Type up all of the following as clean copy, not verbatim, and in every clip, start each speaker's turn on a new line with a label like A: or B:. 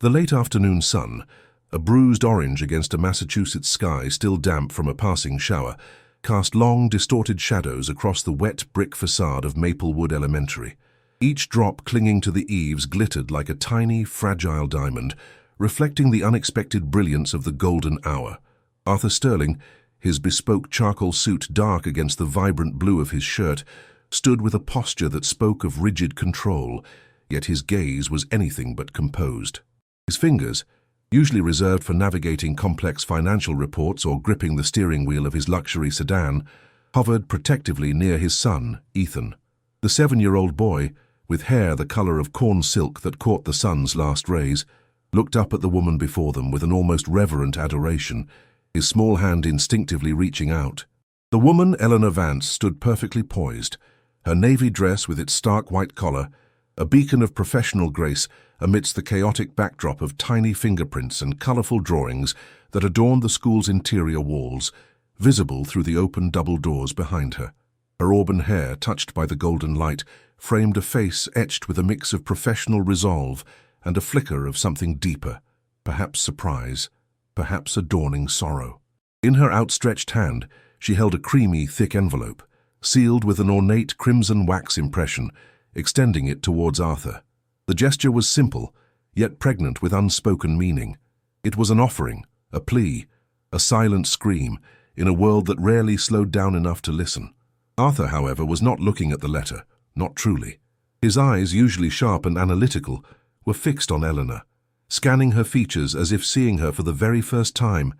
A: The late afternoon sun, a bruised orange against a Massachusetts sky still damp from a passing shower, cast long, distorted shadows across the wet brick facade of Maplewood Elementary. Each drop clinging to the eaves glittered like a tiny, fragile diamond, reflecting the unexpected brilliance of the golden hour. Arthur Sterling, his bespoke charcoal suit dark against the vibrant blue of his shirt, stood with a posture that spoke of rigid control, yet his gaze was anything but composed. His fingers, usually reserved for navigating complex financial reports or gripping the steering wheel of his luxury sedan, hovered protectively near his son, Ethan. The 7-year-old boy, with hair the color of corn silk that caught the sun's last rays, looked up at the woman before them with an almost reverent adoration, his small hand instinctively reaching out. The woman, Eleanor Vance, stood perfectly poised, her navy dress with its stark white collar, a beacon of professional grace amidst the chaotic backdrop of tiny fingerprints and colorful drawings that adorned the school's interior walls, visible through the open double doors behind her. Her auburn hair, touched by the golden light, framed a face etched with a mix of professional resolve and a flicker of something deeper, perhaps surprise, perhaps a dawning sorrow. In her outstretched hand, she held a creamy, thick envelope, sealed with an ornate crimson wax impression, extending it towards Arthur. The gesture was simple, yet pregnant with unspoken meaning. It was an offering, a plea, a silent scream, in a world that rarely slowed down enough to listen. Arthur, however, was not looking at the letter, not truly. His eyes, usually sharp and analytical, were fixed on Eleanor, scanning her features as if seeing her for the very first time,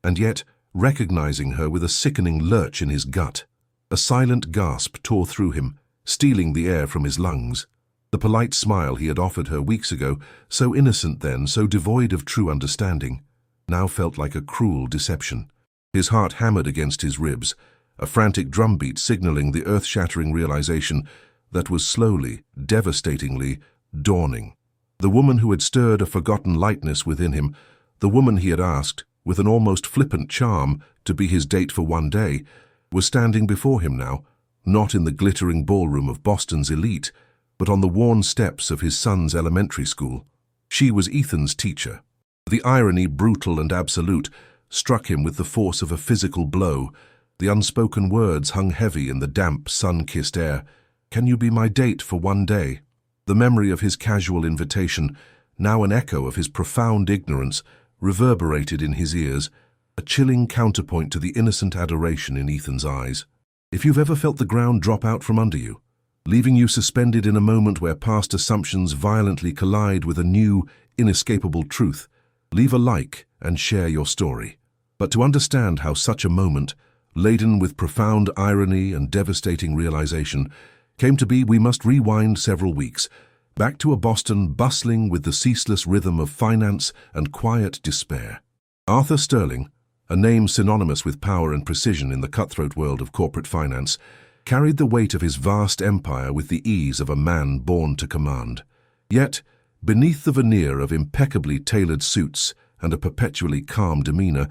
A: and yet recognizing her with a sickening lurch in his gut. A silent gasp tore through him, stealing the air from his lungs. The polite smile he had offered her weeks ago, so innocent then, so devoid of true understanding, now felt like a cruel deception. His heart hammered against his ribs, a frantic drumbeat signaling the earth-shattering realization that was slowly, devastatingly, dawning. The woman who had stirred a forgotten lightness within him, the woman he had asked, with an almost flippant charm, to be his date for one day, was standing before him now, not in the glittering ballroom of Boston's elite, but on the worn steps of his son's elementary school. She was Ethan's teacher. The irony, brutal and absolute, struck him with the force of a physical blow. The unspoken words hung heavy in the damp, sun-kissed air. "Can you be my date for one day?" The memory of his casual invitation, now an echo of his profound ignorance, reverberated in his ears, a chilling counterpoint to the innocent adoration in Ethan's eyes. If you've ever felt the ground drop out from under you, leaving you suspended in a moment where past assumptions violently collide with a new, inescapable truth, leave a like and share your story. But to understand how such a moment, laden with profound irony and devastating realization, came to be, we must rewind several weeks, back to a Boston bustling with the ceaseless rhythm of finance and quiet despair. Arthur Sterling, a name synonymous with power and precision in the cutthroat world of corporate finance, carried the weight of his vast empire with the ease of a man born to command. Yet, beneath the veneer of impeccably tailored suits and a perpetually calm demeanor,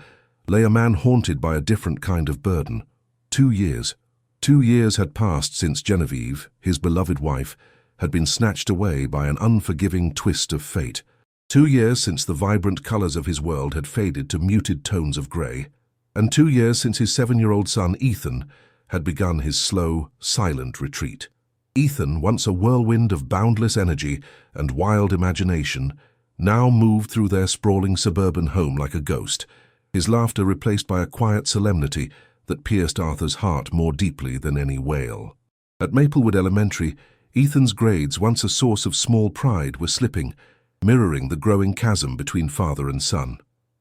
A: lay a man haunted by a different kind of burden. 2 years. 2 years had passed since Genevieve, his beloved wife, had been snatched away by an unforgiving twist of fate. 2 years since the vibrant colors of his world had faded to muted tones of gray. And 2 years since his 7-year-old son, Ethan, had begun his slow, silent retreat. Ethan, once a whirlwind of boundless energy and wild imagination, now moved through their sprawling suburban home like a ghost, his laughter replaced by a quiet solemnity that pierced Arthur's heart more deeply than any wail. At Maplewood Elementary, Ethan's grades, once a source of small pride, were slipping, mirroring the growing chasm between father and son.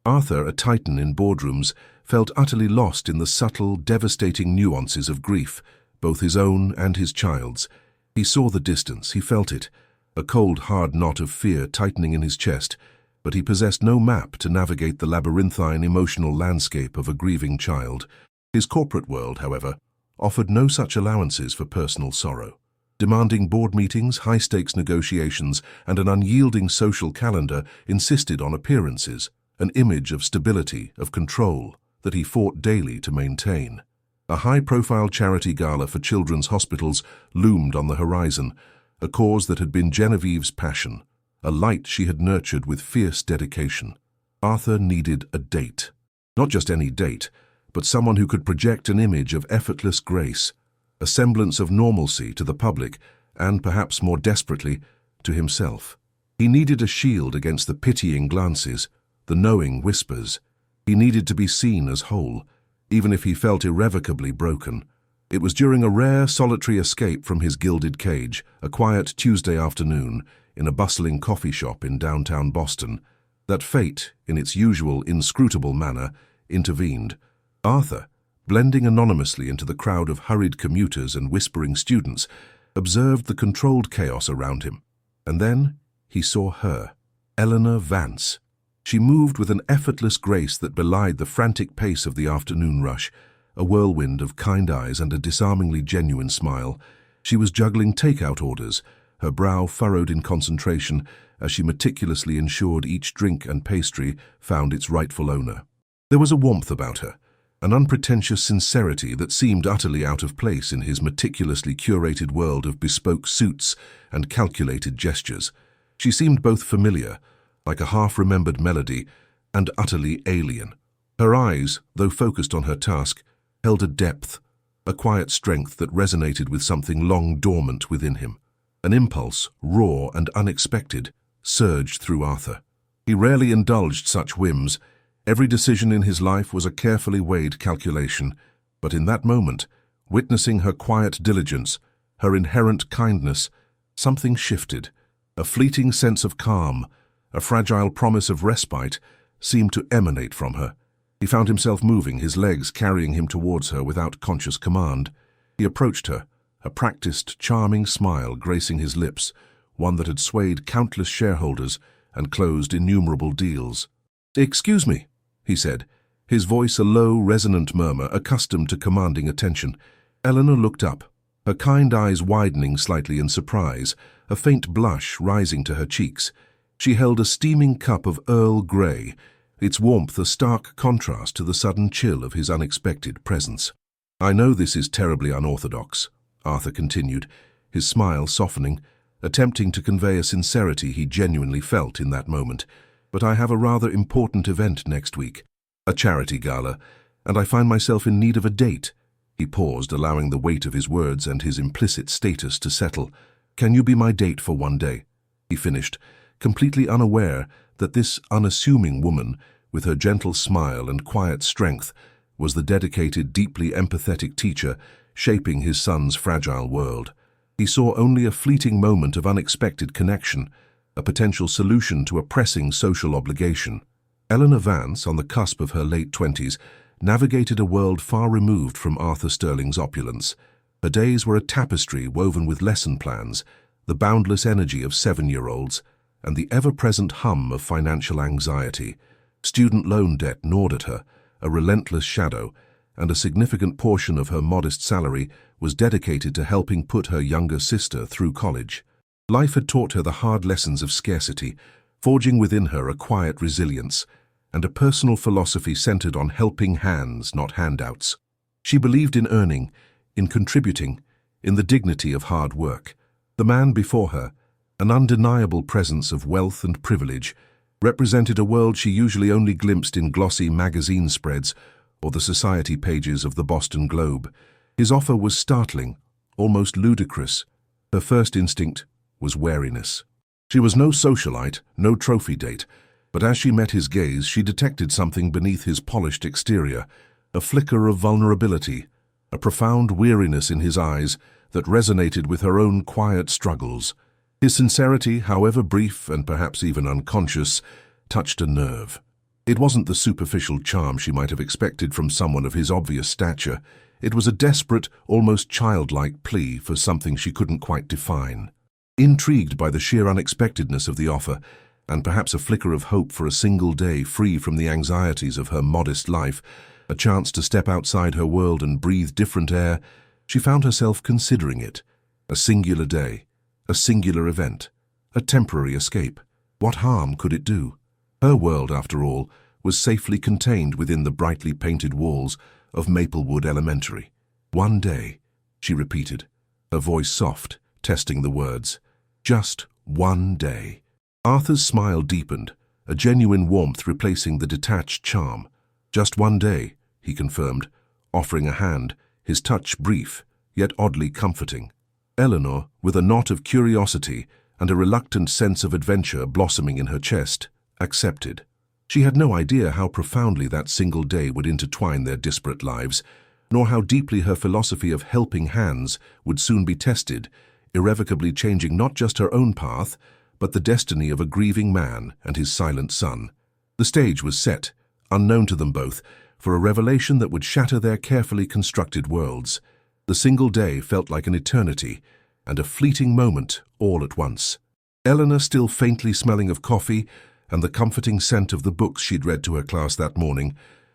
A: Arthur, a titan in boardrooms, felt utterly lost in the subtle, devastating nuances of grief, both his own and his child's. He saw the distance, he felt it, a cold, hard knot of fear tightening in his chest, but he possessed no map to navigate the labyrinthine emotional landscape of a grieving child. His corporate world, however, offered no such allowances for personal sorrow. Demanding board meetings, high-stakes negotiations, and an unyielding social calendar insisted on appearances, an image of stability, of control, that he fought daily to maintain. A high-profile charity gala for children's hospitals loomed on the horizon, a cause that had been Genevieve's passion. a light she had nurtured with fierce dedication. Arthur needed a date. Not just any date, but someone who could project an image of effortless grace, a semblance of normalcy to the public, and perhaps more desperately, to himself. He needed a shield against the pitying glances, the knowing whispers. He needed to be seen as whole, even if he felt irrevocably broken. It was during a rare, solitary escape from his gilded cage, a quiet Tuesday afternoon, in a bustling coffee shop in downtown Boston, that fate, in its usual inscrutable manner, intervened. Arthur, blending anonymously into the crowd of hurried commuters and whispering students, observed the controlled chaos around him. And then he saw her, Eleanor Vance. She moved with an effortless grace that belied the frantic pace of the afternoon rush, a whirlwind of kind eyes and a disarmingly genuine smile. She was juggling takeout orders, her brow furrowed in concentration as she meticulously ensured each drink and pastry found its rightful owner. There was a warmth about her, an unpretentious sincerity that seemed utterly out of place in his meticulously curated world of bespoke suits and calculated gestures. She seemed both familiar, like a half-remembered melody, and utterly alien. Her eyes, though focused on her task, held a depth, a quiet strength that resonated with something long dormant within him. An impulse, raw and unexpected, surged through Arthur. He rarely indulged such whims. Every decision in his life was a carefully weighed calculation, but in that moment, witnessing her quiet diligence, her inherent kindness, something shifted. A fleeting sense of calm, a fragile promise of respite, seemed to emanate from her. He found himself moving, his legs carrying him towards her without conscious command. He approached her, a practiced, charming smile gracing his lips, one that had swayed countless shareholders and closed innumerable deals. "Excuse me," he said, his voice a low, resonant murmur accustomed to commanding attention. Eleanor looked up, her kind eyes widening slightly in surprise, a faint blush rising to her cheeks. She held a steaming cup of Earl Grey, its warmth a stark contrast to the sudden chill of his unexpected presence. "I know this is terribly unorthodox," Arthur continued, his smile softening, attempting to convey a sincerity he genuinely felt in that moment. "But I have a rather important event next week, a charity gala, and I find myself in need of a date." He paused, allowing the weight of his words and his implicit status to settle. "Can you be my date for one day?" he finished, completely unaware that this unassuming woman, with her gentle smile and quiet strength, was the dedicated, deeply empathetic teacher shaping his son's fragile world. He saw only a fleeting moment of unexpected connection, a potential solution to a pressing social obligation. Eleanor Vance, on the cusp of her late 20s, navigated a world far removed from Arthur Sterling's opulence. Her days were a tapestry woven with lesson plans, the boundless energy of 7-year-olds, and the ever-present hum of financial anxiety. Student loan debt gnawed at her, a relentless shadow, and a significant portion of her modest salary was dedicated to helping put her younger sister through college. Life had taught her the hard lessons of scarcity, forging within her a quiet resilience, and a personal philosophy centered on helping hands, not handouts. She believed in earning, in contributing, in the dignity of hard work. The man before her, an undeniable presence of wealth and privilege, represented a world she usually only glimpsed in glossy magazine spreads or the society pages of the Boston Globe. His offer was startling, almost ludicrous. Her first instinct was wariness. She was no socialite, no trophy date, but as she met his gaze, she detected something beneath his polished exterior, a flicker of vulnerability, a profound weariness in his eyes that resonated with her own quiet struggles. His sincerity, however brief and perhaps even unconscious, touched a nerve. It wasn't the superficial charm she might have expected from someone of his obvious stature. It was a desperate, almost childlike plea for something she couldn't quite define. Intrigued by the sheer unexpectedness of the offer, and perhaps a flicker of hope for a single day free from the anxieties of her modest life, a chance to step outside her world and breathe different air, she found herself considering it. A singular day, a singular event, a temporary escape. What harm could it do? Her world, after all, was safely contained within the brightly painted walls of Maplewood Elementary. "One day," she repeated, her voice soft, testing the words. "Just one day." Arthur's smile deepened, a genuine warmth replacing the detached charm. "Just one day," he confirmed, offering a hand, his touch brief, yet oddly comforting. Eleanor, with a knot of curiosity and a reluctant sense of adventure blossoming in her chest, accepted. She had no idea how profoundly that single day would intertwine their disparate lives, nor how deeply her philosophy of helping hands would soon be tested, irrevocably changing not just her own path, but the destiny of a grieving man and his silent son. The stage was set, unknown to them both, for a revelation that would shatter their carefully constructed worlds. The single day felt like an eternity, and a fleeting moment all at once. Eleanor, still faintly smelling of coffee and the comforting scent of the books she'd read to her class that morning,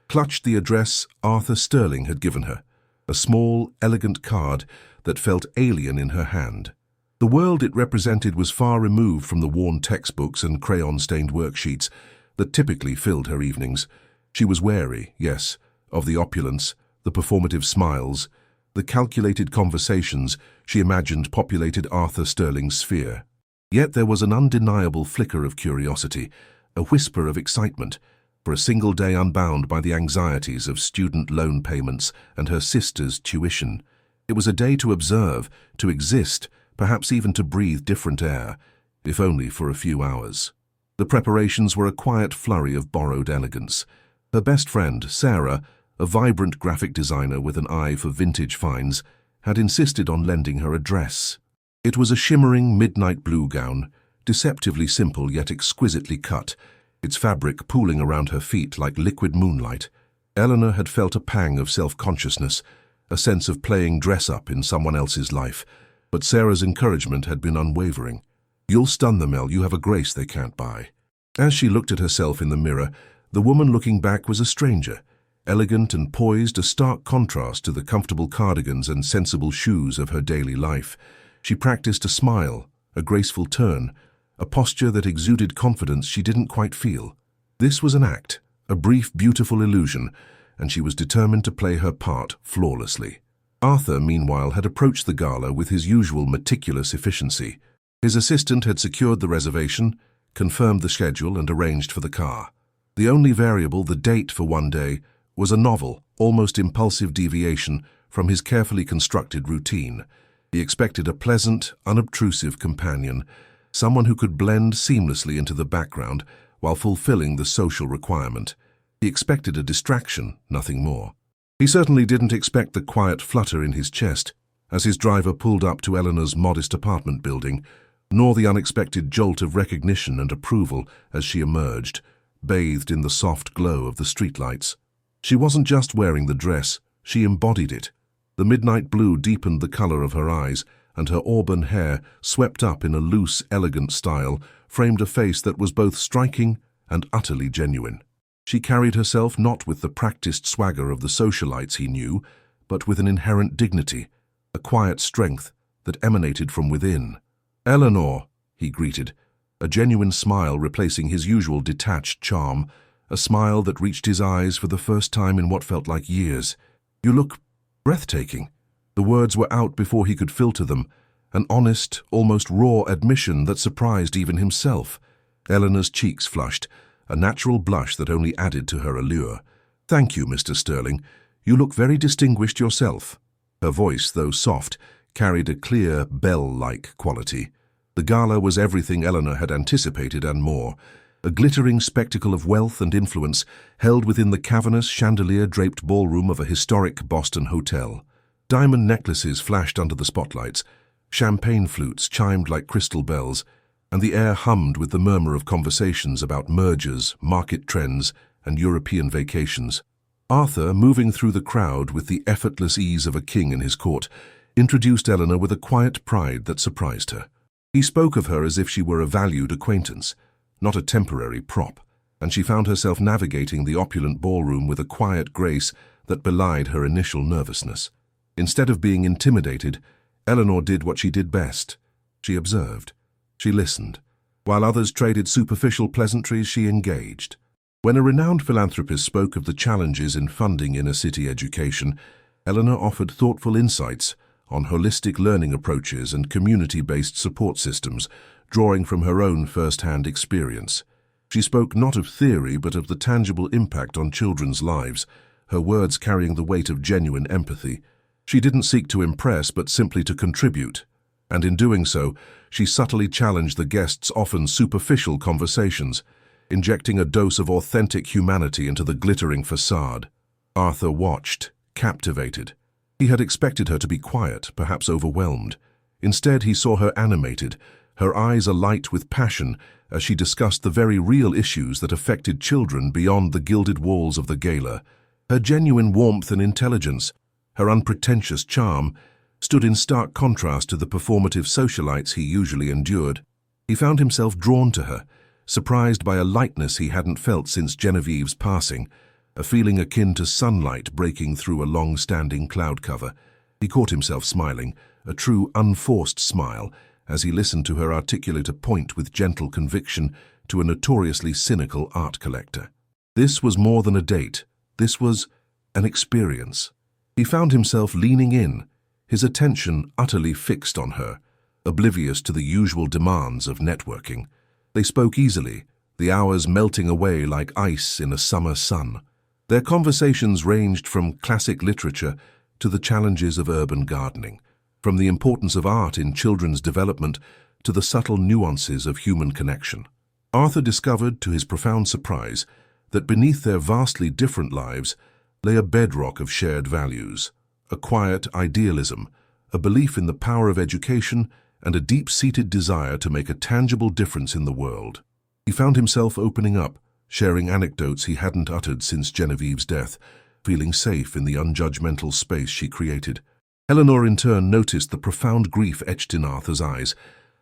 A: clutched the address Arthur Sterling had given her, a small, elegant card that felt alien in her hand. The world it represented was far removed from the worn textbooks and crayon-stained worksheets that typically filled her evenings. She was wary, yes, of the opulence, the performative smiles, the calculated conversations she imagined populated Arthur Sterling's sphere. Yet there was an undeniable flicker of curiosity, a whisper of excitement, for a single day unbound by the anxieties of student loan payments and her sister's tuition. It was a day to observe, to exist, perhaps even to breathe different air, if only for a few hours. The preparations were a quiet flurry of borrowed elegance. Her best friend, Sarah, a vibrant graphic designer with an eye for vintage finds, had insisted on lending her a dress. It was a shimmering midnight blue gown, deceptively simple yet exquisitely cut, its fabric pooling around her feet like liquid moonlight. Eleanor had felt a pang of self-consciousness, a sense of playing dress-up in someone else's life, but Sarah's encouragement had been unwavering. "You'll stun them, Elle, you have a grace they can't buy." As she looked at herself in the mirror, the woman looking back was a stranger, elegant and poised, a stark contrast to the comfortable cardigans and sensible shoes of her daily life. She practiced a smile, a graceful turn, a posture that exuded confidence she didn't quite feel. This was an act, a brief, beautiful illusion, and she was determined to play her part flawlessly. Arthur, meanwhile, had approached the gala with his usual meticulous efficiency. His assistant had secured the reservation, confirmed the schedule, and arranged for the car. The only variable, the date for one day, was a novel, almost impulsive deviation from his carefully constructed routine. He expected a pleasant, unobtrusive companion, someone who could blend seamlessly into the background while fulfilling the social requirement. He expected a distraction, nothing more. He certainly didn't expect the quiet flutter in his chest as his driver pulled up to Eleanor's modest apartment building, nor the unexpected jolt of recognition and approval as she emerged, bathed in the soft glow of the streetlights. She wasn't just wearing the dress, she embodied it. The midnight blue deepened the color of her eyes, and her auburn hair, swept up in a loose, elegant style, framed a face that was both striking and utterly genuine. She carried herself not with the practiced swagger of the socialites he knew, but with an inherent dignity, a quiet strength that emanated from within. "Eleanor," he greeted, a genuine smile replacing his usual detached charm, a smile that reached his eyes for the first time in what felt like years. "You look breathtaking." The words were out before he could filter them, an honest, almost raw admission that surprised even himself. Eleanor's cheeks flushed, a natural blush that only added to her allure. "Thank you, Mr. Sterling. You look very distinguished yourself." Her voice, though soft, carried a clear, bell-like quality. The gala was everything Eleanor had anticipated and more, a glittering spectacle of wealth and influence held within the cavernous, chandelier-draped ballroom of a historic Boston hotel. Diamond necklaces flashed under the spotlights, champagne flutes chimed like crystal bells, and the air hummed with the murmur of conversations about mergers, market trends, and European vacations. Arthur, moving through the crowd with the effortless ease of a king in his court, introduced Eleanor with a quiet pride that surprised her. He spoke of her as if she were a valued acquaintance, not a temporary prop, and she found herself navigating the opulent ballroom with a quiet grace that belied her initial nervousness. Instead of being intimidated, Eleanor did what she did best. She observed. She listened. While others traded superficial pleasantries, she engaged. When a renowned philanthropist spoke of the challenges in funding inner-city education, Eleanor offered thoughtful insights on holistic learning approaches and community-based support systems, drawing from her own first-hand experience. She spoke not of theory but of the tangible impact on children's lives, her words carrying the weight of genuine empathy. She didn't seek to impress but simply to contribute, and in doing so, she subtly challenged the guests' often superficial conversations, injecting a dose of authentic humanity into the glittering facade. Arthur watched, captivated. He had expected her to be quiet, perhaps overwhelmed. Instead, he saw her animated, her eyes alight with passion as she discussed the very real issues that affected children beyond the gilded walls of the gala. Her genuine warmth and intelligence, her unpretentious charm, stood in stark contrast to the performative socialites he usually endured. He found himself drawn to her, surprised by a lightness he hadn't felt since Genevieve's passing, a feeling akin to sunlight breaking through a long-standing cloud cover. He caught himself smiling, a true unforced smile, as he listened to her articulate a point with gentle conviction to a notoriously cynical art collector. This was more than a date. This was an experience. He found himself leaning in, his attention utterly fixed on her, oblivious to the usual demands of networking. They spoke easily, the hours melting away like ice in a summer sun. Their conversations ranged from classic literature to the challenges of urban gardening, from the importance of art in children's development to the subtle nuances of human connection. Arthur discovered, to his profound surprise, that beneath their vastly different lives lay a bedrock of shared values, a quiet idealism, a belief in the power of education, and a deep-seated desire to make a tangible difference in the world. He found himself opening up, sharing anecdotes he hadn't uttered since Genevieve's death, feeling safe in the unjudgmental space she created. Eleanor in turn noticed the profound grief etched in Arthur's eyes,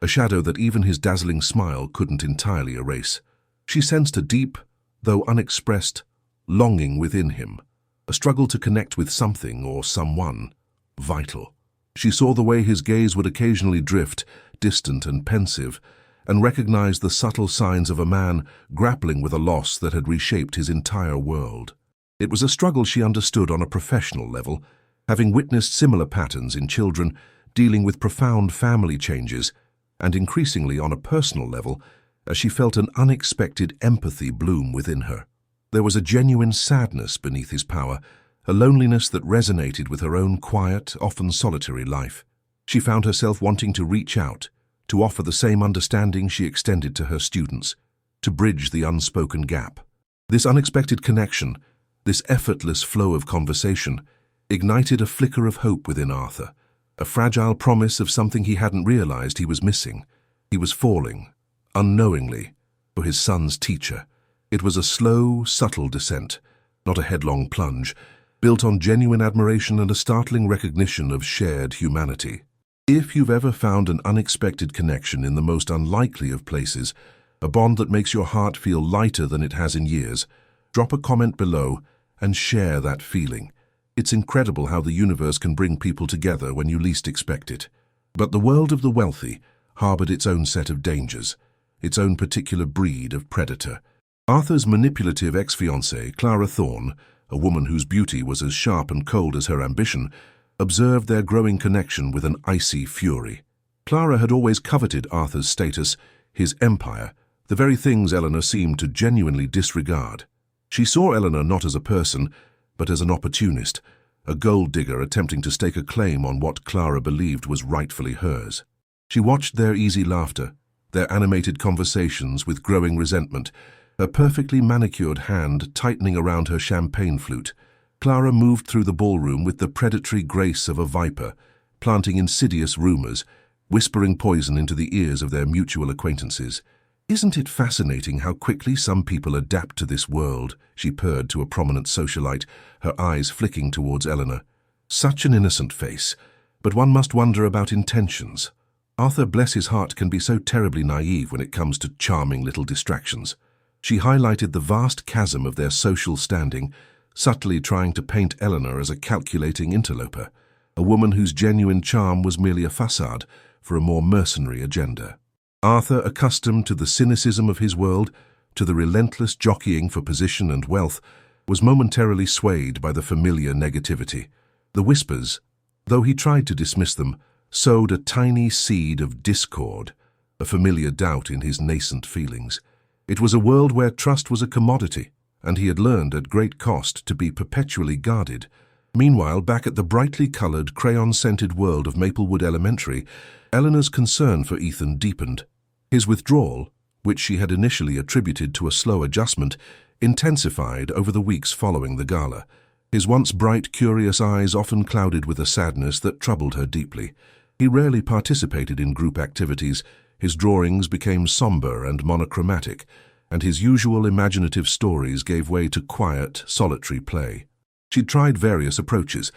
A: a shadow that even his dazzling smile couldn't entirely erase. She sensed a deep, though unexpressed, longing within him, a struggle to connect with something or someone vital. She saw the way his gaze would occasionally drift, distant and pensive, and recognized the subtle signs of a man grappling with a loss that had reshaped his entire world. It was a struggle she understood on a professional level, having witnessed similar patterns in children dealing with profound family changes, and increasingly on a personal level, as she felt an unexpected empathy bloom within her. There was a genuine sadness beneath his power, a loneliness that resonated with her own quiet, often solitary life. She found herself wanting to reach out, to offer the same understanding she extended to her students, to bridge the unspoken gap. This unexpected connection, this effortless flow of conversation, ignited a flicker of hope within Arthur, a fragile promise of something he hadn't realized he was missing. He was falling, unknowingly, for his son's teacher. It was a slow, subtle descent, not a headlong plunge, built on genuine admiration and a startling recognition of shared humanity. If you've ever found an unexpected connection in the most unlikely of places, a bond that makes your heart feel lighter than it has in years, drop a comment below and share that feeling. It's incredible how the universe can bring people together when you least expect it. But the world of the wealthy harbored its own set of dangers, its own particular breed of predator. Arthur's manipulative ex-fiancée, Clara Thorne, a woman whose beauty was as sharp and cold as her ambition, observed their growing connection with an icy fury. Clara had always coveted Arthur's status, his empire, the very things Eleanor seemed to genuinely disregard. She saw Eleanor not as a person, but as an opportunist, a gold digger attempting to stake a claim on what Clara believed was rightfully hers. She watched their easy laughter, their animated conversations with growing resentment, her perfectly manicured hand tightening around her champagne flute. Clara moved through the ballroom with the predatory grace of a viper, planting insidious rumors, whispering poison into the ears of their mutual acquaintances. "Isn't it fascinating how quickly some people adapt to this world?" she purred to a prominent socialite, her eyes flicking towards Eleanor. Such an innocent face, but one must wonder about intentions. Arthur, bless his heart, can be so terribly naive when it comes to charming little distractions. She highlighted the vast chasm of their social standing, subtly trying to paint Eleanor as a calculating interloper, a woman whose genuine charm was merely a facade for a more mercenary agenda. Arthur, accustomed to the cynicism of his world, to the relentless jockeying for position and wealth, was momentarily swayed by the familiar negativity. The whispers, Though he tried to dismiss them, sowed a tiny seed of discord, a familiar doubt in his nascent feelings. It was a world where trust was a commodity, and he had learned at great cost to be perpetually guarded. Meanwhile, back at the brightly colored, crayon-scented world of Maplewood Elementary, Eleanor's concern for Ethan deepened. His withdrawal, which she had initially attributed to a slow adjustment, intensified over the weeks following the gala. His once bright, curious eyes often clouded with a sadness that troubled her deeply. He rarely participated in group activities. His drawings became somber and monochromatic, and his usual imaginative stories gave way to quiet, solitary play. She'd tried various approaches: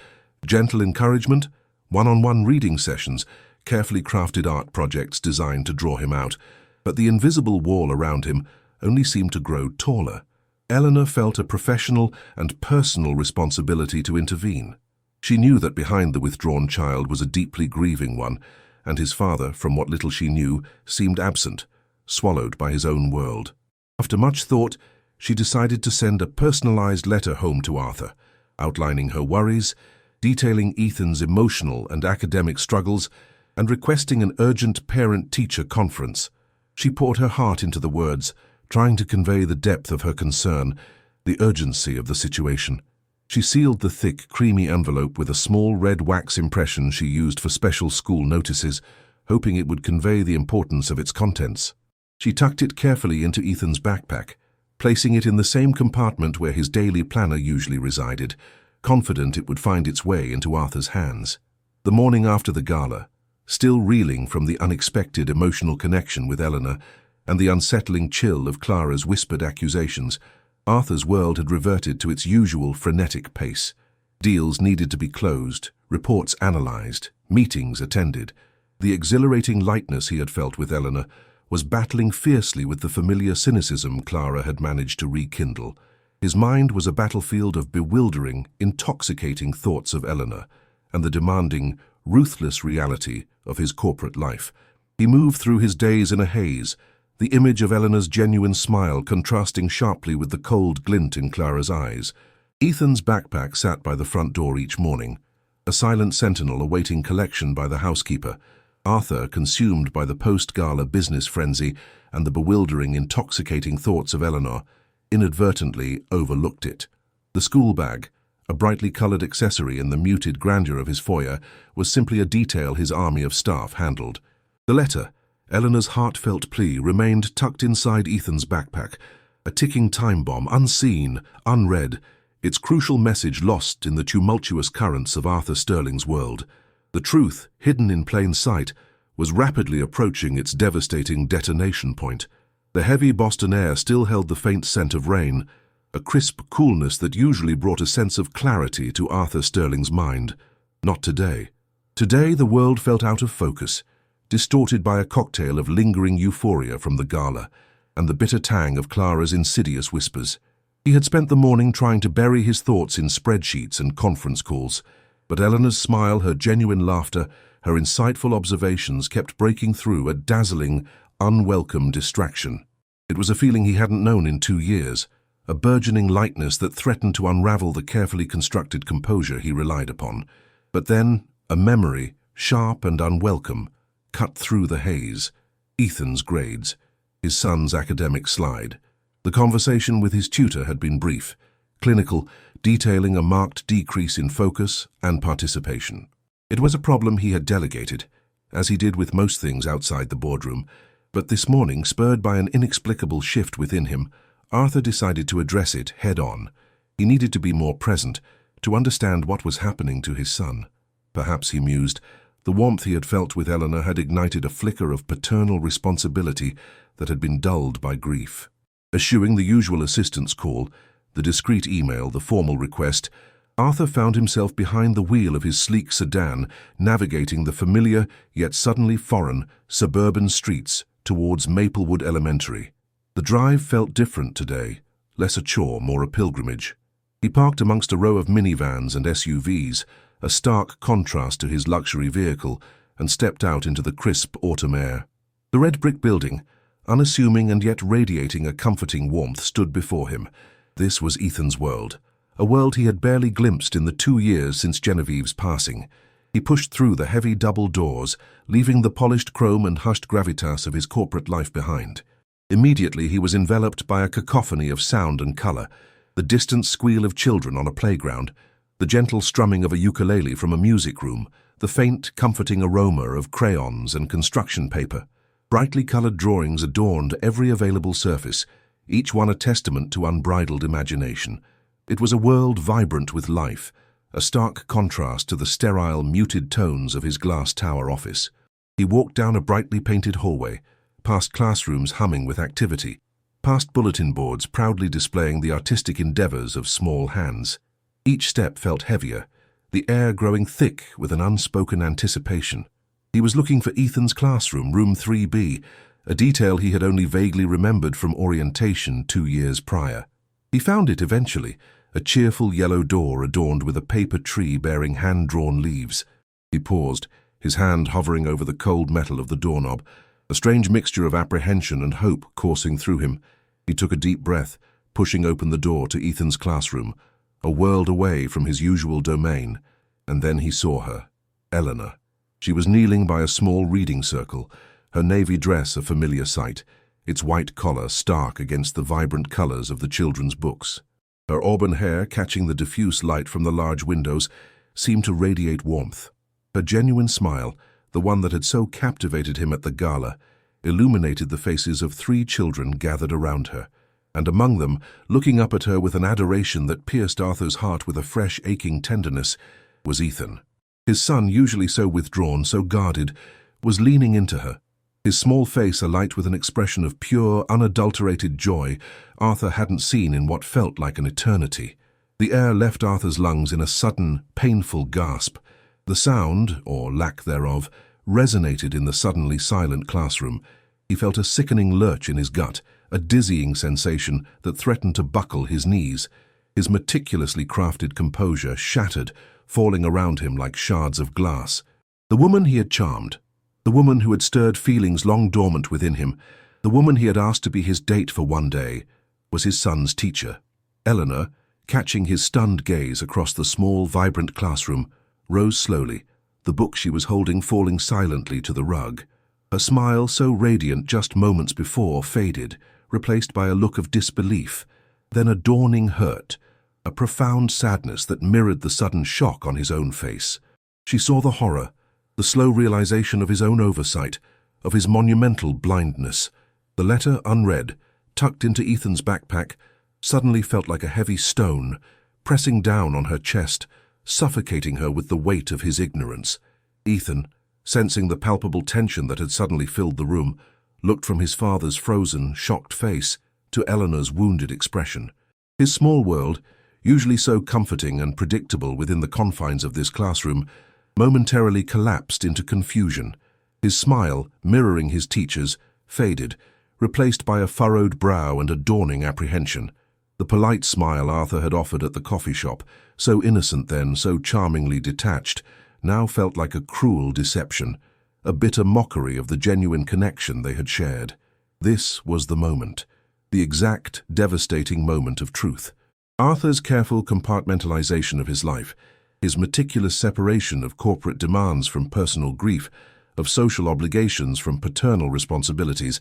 A: gentle encouragement, one-on-one reading sessions, carefully crafted art projects designed to draw him out, but the invisible wall around him only seemed to grow taller. Eleanor felt a professional and personal responsibility to intervene. She knew that behind the withdrawn child was a deeply grieving one, and his father, from what little she knew, seemed absent, swallowed by his own world. After much thought, she decided to send a personalized letter home to Arthur, outlining her worries, detailing Ethan's emotional and academic struggles, and requesting an urgent parent-teacher conference. She poured her heart into the words, trying to convey the depth of her concern, the urgency of the situation. She sealed the thick, creamy envelope with a small red wax impression she used for special school notices, hoping it would convey the importance of its contents. She tucked it carefully into Ethan's backpack, placing it in the same compartment where his daily planner usually resided, confident it would find its way into Arthur's hands. The morning after the gala, still reeling from the unexpected emotional connection with Eleanor and the unsettling chill of Clara's whispered accusations, Arthur's world had reverted to its usual frenetic pace. Deals needed to be closed, reports analyzed, meetings attended. The exhilarating lightness he had felt with Eleanor was battling fiercely with the familiar cynicism Clara had managed to rekindle. His mind was a battlefield of bewildering, intoxicating thoughts of Eleanor and the demanding, ruthless reality of his corporate life. He moved through his days in a haze, the image of Eleanor's genuine smile contrasting sharply with the cold glint in Clara's eyes. Ethan's backpack sat by the front door each morning, a silent sentinel awaiting collection by the housekeeper. Arthur, consumed by the post-gala business frenzy and the bewildering, intoxicating thoughts of Eleanor, inadvertently overlooked it. The school bag, a brightly colored accessory in the muted grandeur of his foyer, was simply a detail his army of staff handled. The letter, Eleanor's heartfelt plea, remained tucked inside Ethan's backpack, a ticking time bomb, unseen, unread, its crucial message lost in the tumultuous currents of Arthur Sterling's world. The truth, hidden in plain sight, was rapidly approaching its devastating detonation point. The heavy Boston air still held the faint scent of rain, a crisp coolness that usually brought a sense of clarity to Arthur Sterling's mind. Not today. Today the world felt out of focus, distorted by a cocktail of lingering euphoria from the gala and the bitter tang of Clara's insidious whispers. He had spent the morning trying to bury his thoughts in spreadsheets and conference calls, but Eleanor's smile, her genuine laughter, her insightful observations kept breaking through a dazzling, unwelcome distraction. It was a feeling he hadn't known in 2 years, a burgeoning lightness that threatened to unravel the carefully constructed composure he relied upon. But then, a memory, sharp and unwelcome, cut through the haze. Ethan's grades, his son's academic slide. The conversation with his tutor had been brief, clinical, detailing a marked decrease in focus and participation. It was a problem he had delegated, as he did with most things outside the boardroom, but this morning, spurred by an inexplicable shift within him, Arthur decided to address it head-on. He needed to be more present, to understand what was happening to his son. Perhaps, he mused, the warmth he had felt with Eleanor had ignited a flicker of paternal responsibility that had been dulled by grief. Eschewing the usual assistance call, the discreet email, the formal request, Arthur found himself behind the wheel of his sleek sedan, navigating the familiar, yet suddenly foreign, suburban streets towards Maplewood Elementary. The drive felt different today, less a chore, more a pilgrimage. He parked amongst a row of minivans and SUVs, a stark contrast to his luxury vehicle, and stepped out into the crisp autumn air. The red brick building, unassuming and yet radiating a comforting warmth, stood before him. This was Ethan's world, a world he had barely glimpsed in the 2 years since Genevieve's passing. He pushed through the heavy double doors, leaving the polished chrome and hushed gravitas of his corporate life behind. Immediately he was enveloped by a cacophony of sound and color, the distant squeal of children on a playground, the gentle strumming of a ukulele from a music room, the faint, comforting aroma of crayons and construction paper. Brightly colored drawings adorned every available surface, each one a testament to unbridled imagination. It was a world vibrant with life, a stark contrast to the sterile, muted tones of his glass tower office. He walked down a brightly painted hallway, past classrooms humming with activity, past bulletin boards proudly displaying the artistic endeavors of small hands. Each step felt heavier, the air growing thick with an unspoken anticipation. He was looking for Ethan's classroom, room 3B, a detail he had only vaguely remembered from orientation 2 years prior. He found it eventually, a cheerful yellow door adorned with a paper tree bearing hand-drawn leaves. He paused, his hand hovering over the cold metal of the doorknob, a strange mixture of apprehension and hope coursing through him. He took a deep breath, pushing open the door to Ethan's classroom, a world away from his usual domain, and then he saw her, Eleanor. She was kneeling by a small reading circle, her navy dress a familiar sight, its white collar stark against the vibrant colors of the children's books. Her auburn hair, catching the diffuse light from the large windows, seemed to radiate warmth. Her genuine smile, the one that had so captivated him at the gala, illuminated the faces of 3 children gathered around her, and among them, looking up at her with an adoration that pierced Arthur's heart with a fresh, aching tenderness, was Ethan. His son, usually so withdrawn, so guarded, was leaning into her, his small face alight with an expression of pure, unadulterated joy Arthur hadn't seen in what felt like an eternity. The air left Arthur's lungs in a sudden, painful gasp. The sound, or lack thereof, resonated in the suddenly silent classroom. He felt a sickening lurch in his gut, a dizzying sensation that threatened to buckle his knees. His meticulously crafted composure shattered, falling around him like shards of glass. The woman he had charmed, the woman who had stirred feelings long dormant within him, the woman he had asked to be his date for one day, was his son's teacher. Eleanor, catching his stunned gaze across the small, vibrant classroom, rose slowly, the book she was holding falling silently to the rug. Her smile, so radiant just moments before, faded, replaced by a look of disbelief, then a dawning hurt, a profound sadness that mirrored the sudden shock on his own face. She saw the horror, the slow realization of his own oversight, of his monumental blindness. The letter, unread, tucked into Ethan's backpack, suddenly felt like a heavy stone, pressing down on her chest, suffocating her with the weight of his ignorance. Ethan, sensing the palpable tension that had suddenly filled the room, looked from his father's frozen, shocked face to Eleanor's wounded expression. His small world, usually so comforting and predictable within the confines of this classroom, momentarily collapsed into confusion. His smile, mirroring his teacher's, faded, replaced by a furrowed brow and a dawning apprehension. The polite smile Arthur had offered at the coffee shop, so innocent then, so charmingly detached, now felt like a cruel deception, a bitter mockery of the genuine connection they had shared. This was the moment, the exact, devastating moment of truth. Arthur's careful compartmentalization of his life, his meticulous separation of corporate demands from personal grief, of social obligations from paternal responsibilities,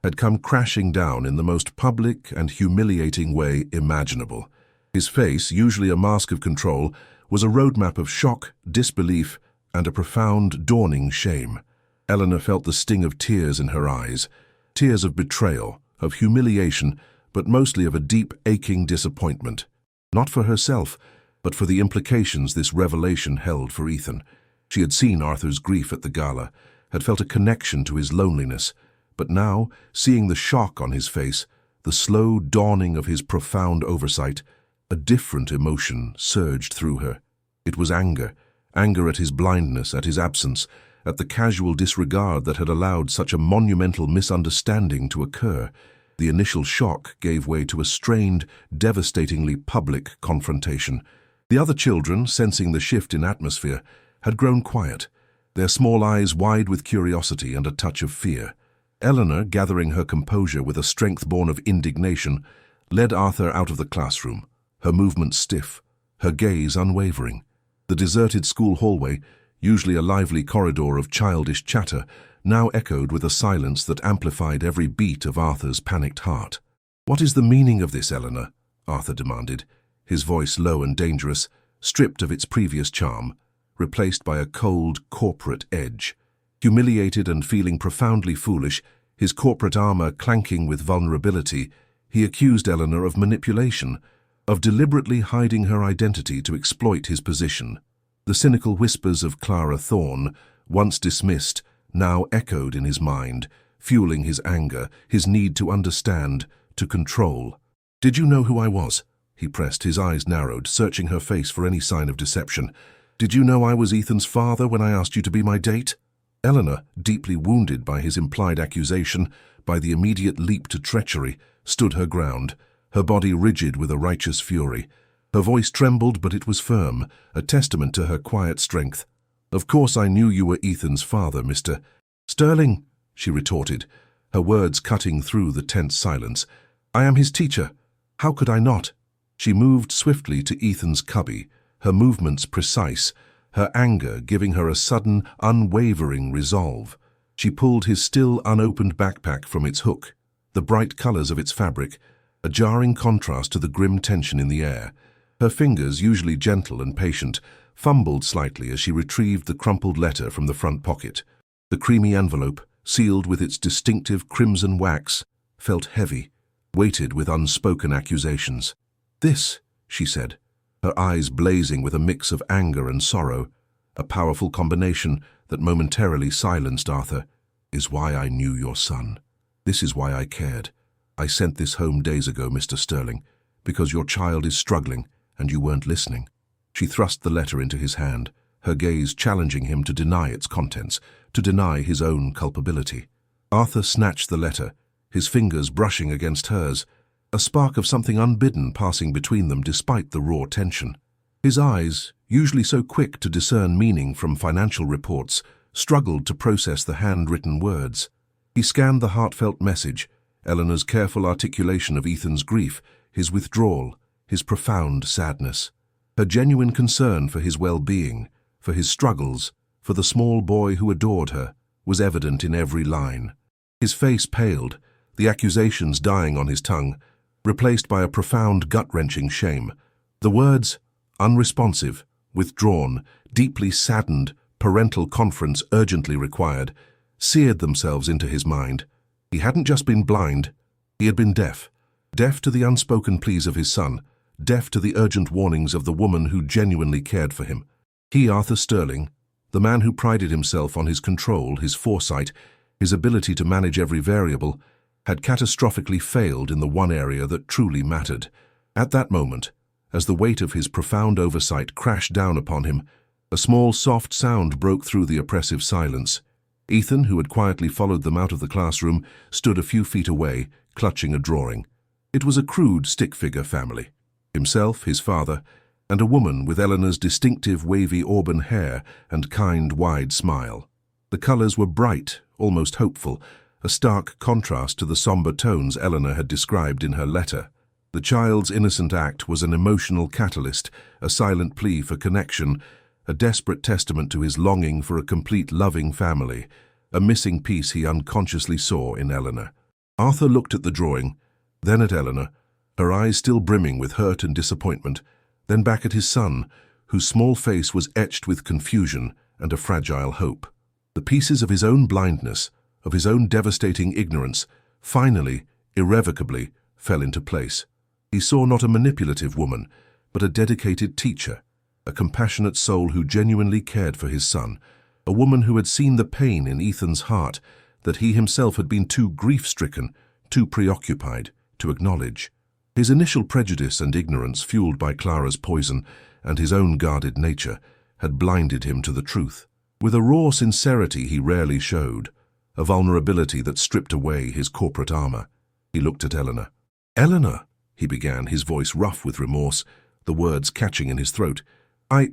A: had come crashing down in the most public and humiliating way imaginable. His face, usually a mask of control, was a roadmap of shock, disbelief, and a profound, dawning shame. Eleanor felt the sting of tears in her eyes, tears of betrayal, of humiliation, but mostly of a deep, aching disappointment. Not for herself, but for the implications this revelation held for Ethan. She had seen Arthur's grief at the gala, had felt a connection to his loneliness, but now, seeing the shock on his face, the slow dawning of his profound oversight, a different emotion surged through her. It was anger, anger at his blindness, at his absence, at the casual disregard that had allowed such a monumental misunderstanding to occur. The initial shock gave way to a strained, devastatingly public confrontation. The other children, sensing the shift in atmosphere, had grown quiet, their small eyes wide with curiosity and a touch of fear. Eleanor, gathering her composure with a strength born of indignation, led Arthur out of the classroom, her movements stiff, her gaze unwavering. The deserted school hallway, usually a lively corridor of childish chatter, now echoed with a silence that amplified every beat of Arthur's panicked heart. "What is the meaning of this, Eleanor?" Arthur demanded, his voice low and dangerous, stripped of its previous charm, replaced by a cold, corporate edge. Humiliated and feeling profoundly foolish, his corporate armor clanking with vulnerability, he accused Eleanor of manipulation, of deliberately hiding her identity to exploit his position. The cynical whispers of Clara Thorne, once dismissed, now echoed in his mind, fueling his anger, his need to understand, to control. "Did you know who I was?" he pressed, his eyes narrowed, searching her face for any sign of deception. "Did you know I was Ethan's father when I asked you to be my date?" Eleanor, deeply wounded by his implied accusation, by the immediate leap to treachery, stood her ground, her body rigid with a righteous fury. Her voice trembled, but it was firm, a testament to her quiet strength. "Of course I knew you were Ethan's father, Mr. Sterling," she retorted, her words cutting through the tense silence. "I am his teacher. How could I not?" She moved swiftly to Ethan's cubby, her movements precise, her anger giving her a sudden, unwavering resolve. She pulled his still unopened backpack from its hook, the bright colors of its fabric, a jarring contrast to the grim tension in the air. Her fingers, usually gentle and patient, fumbled slightly as she retrieved the crumpled letter from the front pocket. The creamy envelope, sealed with its distinctive crimson wax, felt heavy, weighted with unspoken accusations. "This," she said, her eyes blazing with a mix of anger and sorrow, a powerful combination that momentarily silenced Arthur, "is why I knew your son. This is why I cared. I sent this home days ago, Mr. Sterling, because your child is struggling and you weren't listening." She thrust the letter into his hand, her gaze challenging him to deny its contents, to deny his own culpability. Arthur snatched the letter, his fingers brushing against hers, a spark of something unbidden passing between them despite the raw tension. His eyes, usually so quick to discern meaning from financial reports, struggled to process the handwritten words. He scanned the heartfelt message, Eleanor's careful articulation of Ethan's grief, his withdrawal, his profound sadness. Her genuine concern for his well-being, for his struggles, for the small boy who adored her, was evident in every line. His face paled, the accusations dying on his tongue, replaced by a profound gut-wrenching shame. The words, unresponsive, withdrawn, deeply saddened, parental conference urgently required, seared themselves into his mind. He hadn't just been blind, he had been deaf. Deaf to the unspoken pleas of his son, deaf to the urgent warnings of the woman who genuinely cared for him. He, Arthur Sterling, the man who prided himself on his control, his foresight, his ability to manage every variable, had catastrophically failed in the one area that truly mattered. At that moment, as the weight of his profound oversight crashed down upon him, a small soft sound broke through the oppressive silence. Ethan, who had quietly followed them out of the classroom, stood a few feet away, clutching a drawing. It was a crude stick-figure family. Himself, his father, and a woman with Eleanor's distinctive wavy auburn hair and kind, wide smile. The colors were bright, almost hopeful, a stark contrast to the somber tones Eleanor had described in her letter. The child's innocent act was an emotional catalyst, a silent plea for connection, a desperate testament to his longing for a complete, loving family, a missing piece he unconsciously saw in Eleanor. Arthur looked at the drawing, then at Eleanor, her eyes still brimming with hurt and disappointment, then back at his son, whose small face was etched with confusion and a fragile hope. The pieces of his own blindness, of his own devastating ignorance, finally, irrevocably, fell into place. He saw not a manipulative woman, but a dedicated teacher, a compassionate soul who genuinely cared for his son, a woman who had seen the pain in Ethan's heart that he himself had been too grief-stricken, too preoccupied to acknowledge. His initial prejudice and ignorance, fueled by Clara's poison and his own guarded nature, had blinded him to the truth. With a raw sincerity he rarely showed, a vulnerability that stripped away his corporate armor, he looked at Eleanor. "Eleanor," he began, his voice rough with remorse, the words catching in his throat. I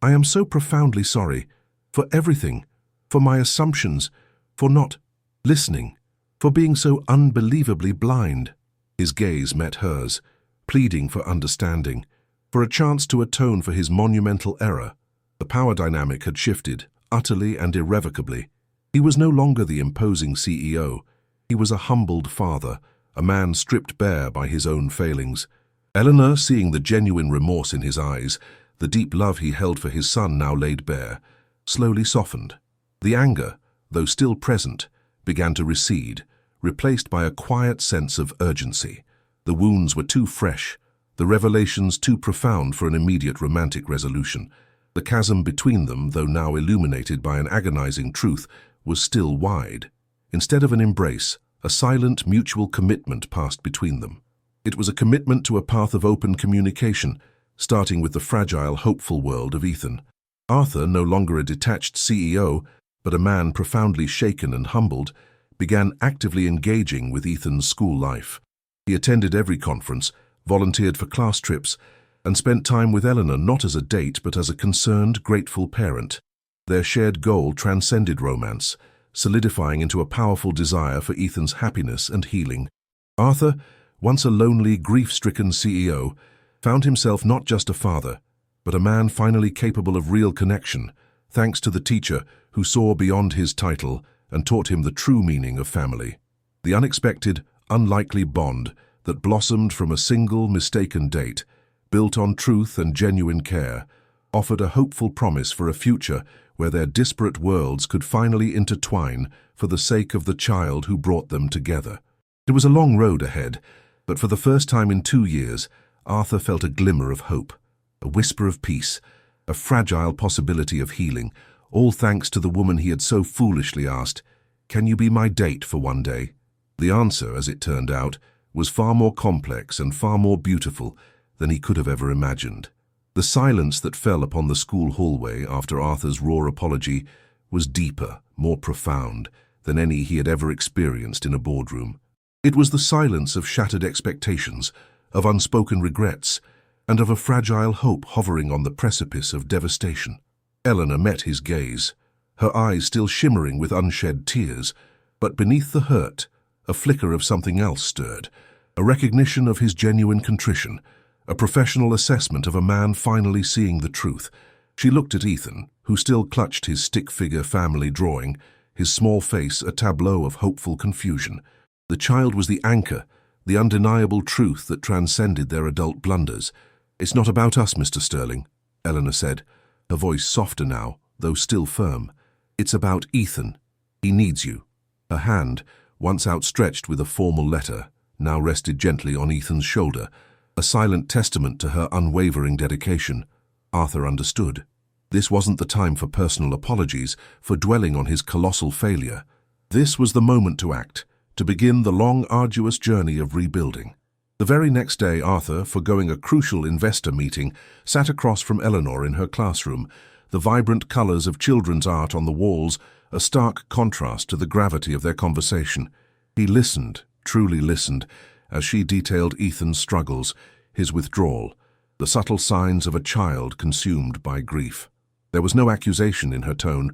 A: am so profoundly sorry. For everything. For my assumptions. For not listening. For being so unbelievably blind." His gaze met hers, pleading for understanding, for a chance to atone for his monumental error. The power dynamic had shifted, utterly and irrevocably. He was no longer the imposing CEO. He was a humbled father, a man stripped bare by his own failings. Eleanor, seeing the genuine remorse in his eyes, the deep love he held for his son now laid bare, slowly softened. The anger, though still present, began to recede, replaced by a quiet sense of urgency. The wounds were too fresh, the revelations too profound for an immediate romantic resolution. The chasm between them, though now illuminated by an agonizing truth, was still wide. Instead of an embrace, a silent mutual commitment passed between them. It was a commitment to a path of open communication, starting with the fragile, hopeful world of Ethan. Arthur, no longer a detached CEO, but a man profoundly shaken and humbled, began actively engaging with Ethan's school life. He attended every conference, volunteered for class trips, and spent time with Eleanor not as a date but as a concerned, grateful parent. Their shared goal transcended romance, solidifying into a powerful desire for Ethan's happiness and healing. Arthur, once a lonely, grief-stricken CEO, found himself not just a father, but a man finally capable of real connection, thanks to the teacher who saw beyond his title and taught him the true meaning of family. The unexpected, unlikely bond that blossomed from a single, mistaken date, built on truth and genuine care, offered a hopeful promise for a future where their disparate worlds could finally intertwine for the sake of the child who brought them together. It was a long road ahead, but for the first time in 2 years, Arthur felt a glimmer of hope, a whisper of peace, a fragile possibility of healing, all thanks to the woman he had so foolishly asked, "Can you be my date for one day?" The answer, as it turned out, was far more complex and far more beautiful than he could have ever imagined. The silence that fell upon the school hallway after Arthur's raw apology was deeper, more profound than any he had ever experienced in a boardroom. It was the silence of shattered expectations, of unspoken regrets, and of a fragile hope hovering on the precipice of devastation. Eleanor met his gaze, her eyes still shimmering with unshed tears, but beneath the hurt, a flicker of something else stirred, a recognition of his genuine contrition, a professional assessment of a man finally seeing the truth. She looked at Ethan, who still clutched his stick-figure family drawing, his small face a tableau of hopeful confusion. The child was the anchor, the undeniable truth that transcended their adult blunders. "It's not about us, Mr. Sterling," Eleanor said, her voice softer now, though still firm. "It's about Ethan. He needs you." Her hand, once outstretched with a formal letter, now rested gently on Ethan's shoulder, a silent testament to her unwavering dedication. Arthur understood. This wasn't the time for personal apologies, for dwelling on his colossal failure. This was the moment to act, to begin the long, arduous journey of rebuilding. The very next day, Arthur, foregoing a crucial investor meeting, sat across from Eleanor in her classroom, the vibrant colors of children's art on the walls a stark contrast to the gravity of their conversation. He listened, truly listened, as she detailed Ethan's struggles, his withdrawal, the subtle signs of a child consumed by grief. There was no accusation in her tone,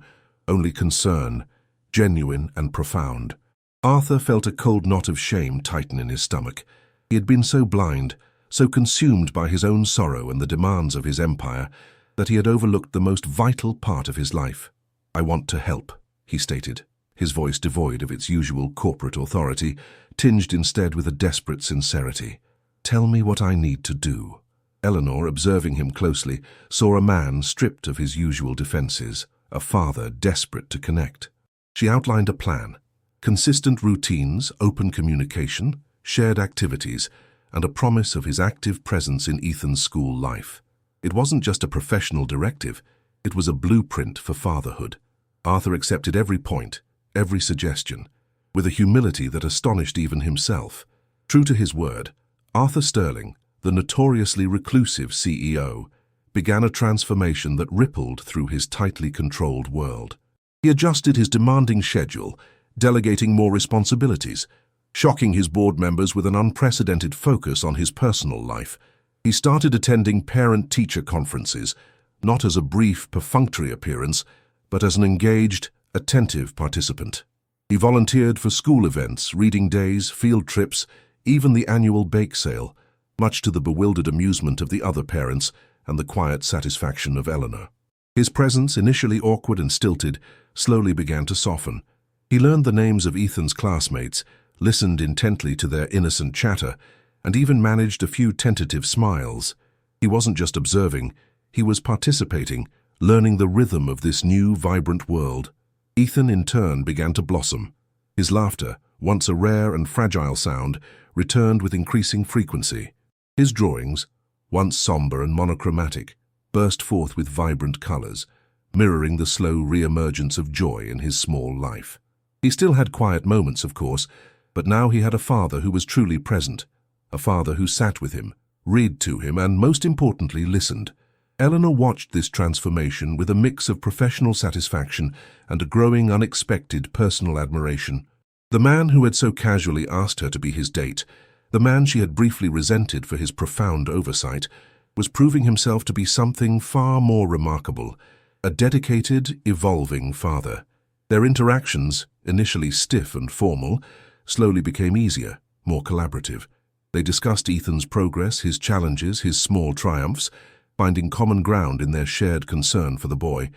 A: only concern, genuine and profound. Arthur felt a cold knot of shame tighten in his stomach. He had been so blind, so consumed by his own sorrow and the demands of his empire, that he had overlooked the most vital part of his life. "I want to help," he stated, his voice devoid of its usual corporate authority, tinged instead with a desperate sincerity. "Tell me what I need to do." Eleanor, observing him closely, saw a man stripped of his usual defenses, a father desperate to connect. She outlined a plan: consistent routines, open communication, shared activities, and a promise of his active presence in Ethan's school life. It wasn't just a professional directive, it was a blueprint for fatherhood. Arthur accepted every point, every suggestion, with a humility that astonished even himself. True to his word, Arthur Sterling, the notoriously reclusive CEO, began a transformation that rippled through his tightly controlled world. He adjusted his demanding schedule, delegating more responsibilities, shocking his board members with an unprecedented focus on his personal life. He started attending parent-teacher conferences, not as a brief, perfunctory appearance, but as an engaged, attentive participant. He volunteered for school events, reading days, field trips, even the annual bake sale, much to the bewildered amusement of the other parents and the quiet satisfaction of Eleanor. His presence, initially awkward and stilted, slowly began to soften. He learned the names of Ethan's classmates, listened intently to their innocent chatter, and even managed a few tentative smiles. He wasn't just observing, he was participating, learning the rhythm of this new, vibrant world. Ethan, in turn, began to blossom. His laughter, once a rare and fragile sound, returned with increasing frequency. His drawings, once somber and monochromatic, burst forth with vibrant colors, mirroring the slow re-emergence of joy in his small life. He still had quiet moments, of course, but now he had a father who was truly present, a father who sat with him, read to him, and most importantly, listened. Eleanor watched this transformation with a mix of professional satisfaction and a growing, unexpected personal admiration. The man who had so casually asked her to be his date, the man she had briefly resented for his profound oversight, was proving himself to be something far more remarkable, a dedicated, evolving father. Their interactions, initially stiff and formal, slowly became easier, more collaborative. They discussed Ethan's progress, his challenges, his small triumphs, finding common ground in their shared concern for the boy.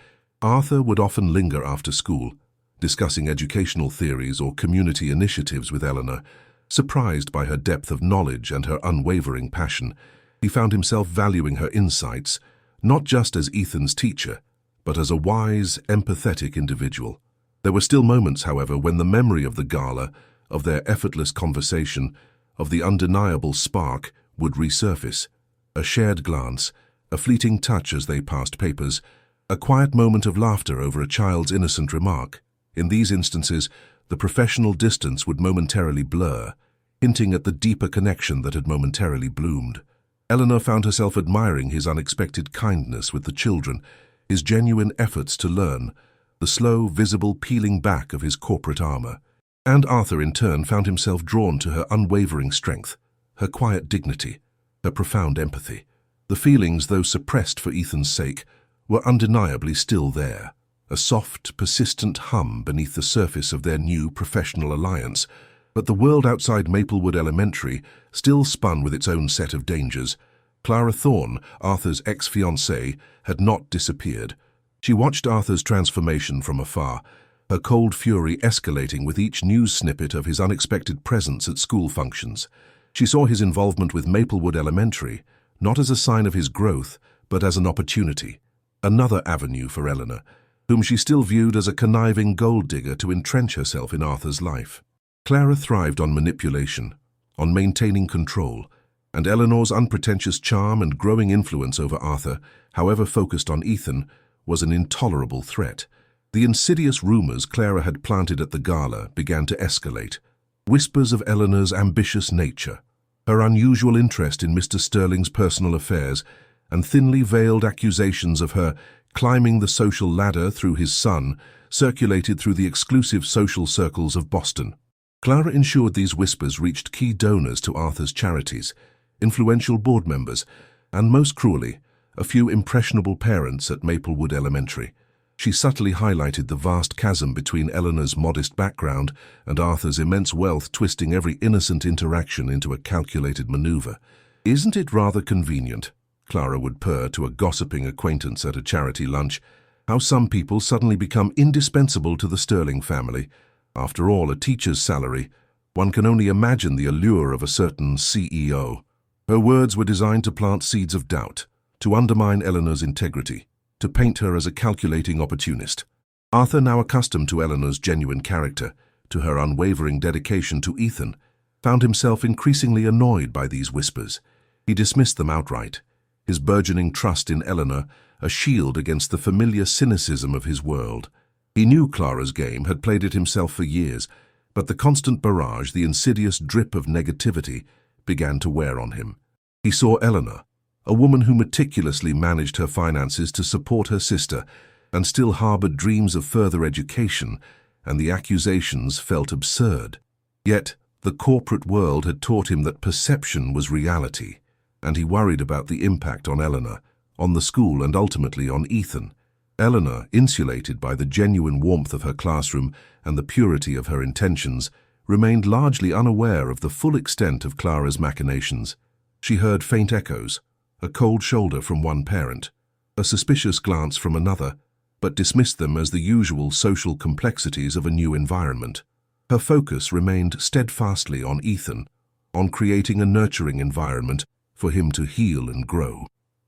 A: Arthur would often linger after school, discussing educational theories or community initiatives with Eleanor. Surprised by her depth of knowledge and her unwavering passion, he found himself valuing her insights, not just as Ethan's teacher, but as a wise, empathetic individual. There were still moments, however, when the memory of the gala, of their effortless conversation, of the undeniable spark would resurface. A shared glance, a fleeting touch as they passed papers, a quiet moment of laughter over a child's innocent remark. In these instances, the professional distance would momentarily blur, hinting at the deeper connection that had momentarily bloomed. Eleanor found herself admiring his unexpected kindness with the children, his genuine efforts to learn, the slow, visible peeling back of his corporate armor. And Arthur, in turn, found himself drawn to her unwavering strength, her quiet dignity, her profound empathy. The feelings, though suppressed for Ethan's sake, were undeniably still there, a soft, persistent hum beneath the surface of their new professional alliance. But the world outside Maplewood Elementary still spun with its own set of dangers. Clara Thorne, Arthur's ex-fiancée, had not disappeared. She watched Arthur's transformation from afar, her cold fury escalating with each news snippet of his unexpected presence at school functions. She saw his involvement with Maplewood Elementary, not as a sign of his growth, but as an opportunity, another avenue for Eleanor, whom she still viewed as a conniving gold digger to entrench herself in Arthur's life. Clara thrived on manipulation, on maintaining control, and Eleanor's unpretentious charm and growing influence over Arthur, however focused on Ethan, was an intolerable threat. The insidious rumors Clara had planted at the gala began to escalate. Whispers of Eleanor's ambitious nature, her unusual interest in Mr. Sterling's personal affairs, and thinly veiled accusations of her climbing the social ladder through his son circulated through the exclusive social circles of Boston. Clara ensured these whispers reached key donors to Arthur's charities, influential board members, and most cruelly, a few impressionable parents at Maplewood Elementary. She subtly highlighted the vast chasm between Eleanor's modest background and Arthur's immense wealth, twisting every innocent interaction into a calculated maneuver. "Isn't it rather convenient," Clara would purr to a gossiping acquaintance at a charity lunch, "how some people suddenly become indispensable to the Sterling family? After all, a teacher's salary, one can only imagine the allure of a certain CEO." Her words were designed to plant seeds of doubt, to undermine Eleanor's integrity, to paint her as a calculating opportunist. Arthur, now accustomed to Eleanor's genuine character, to her unwavering dedication to Ethan, found himself increasingly annoyed by these whispers. He dismissed them outright, his burgeoning trust in Eleanor a shield against the familiar cynicism of his world. He knew Clara's game, had played it himself for years, but the constant barrage, the insidious drip of negativity, began to wear on him. He saw Eleanor, a woman who meticulously managed her finances to support her sister and still harbored dreams of further education, and the accusations felt absurd. Yet, the corporate world had taught him that perception was reality, and he worried about the impact on Eleanor, on the school, and ultimately on Ethan. Eleanor, insulated by the genuine warmth of her classroom and the purity of her intentions, remained largely unaware of the full extent of Clara's machinations. She heard faint echoes, a cold shoulder from one parent, a suspicious glance from another, but dismissed them as the usual social complexities of a new environment. Her focus remained steadfastly on Ethan, on creating a nurturing environment for him to heal and grow.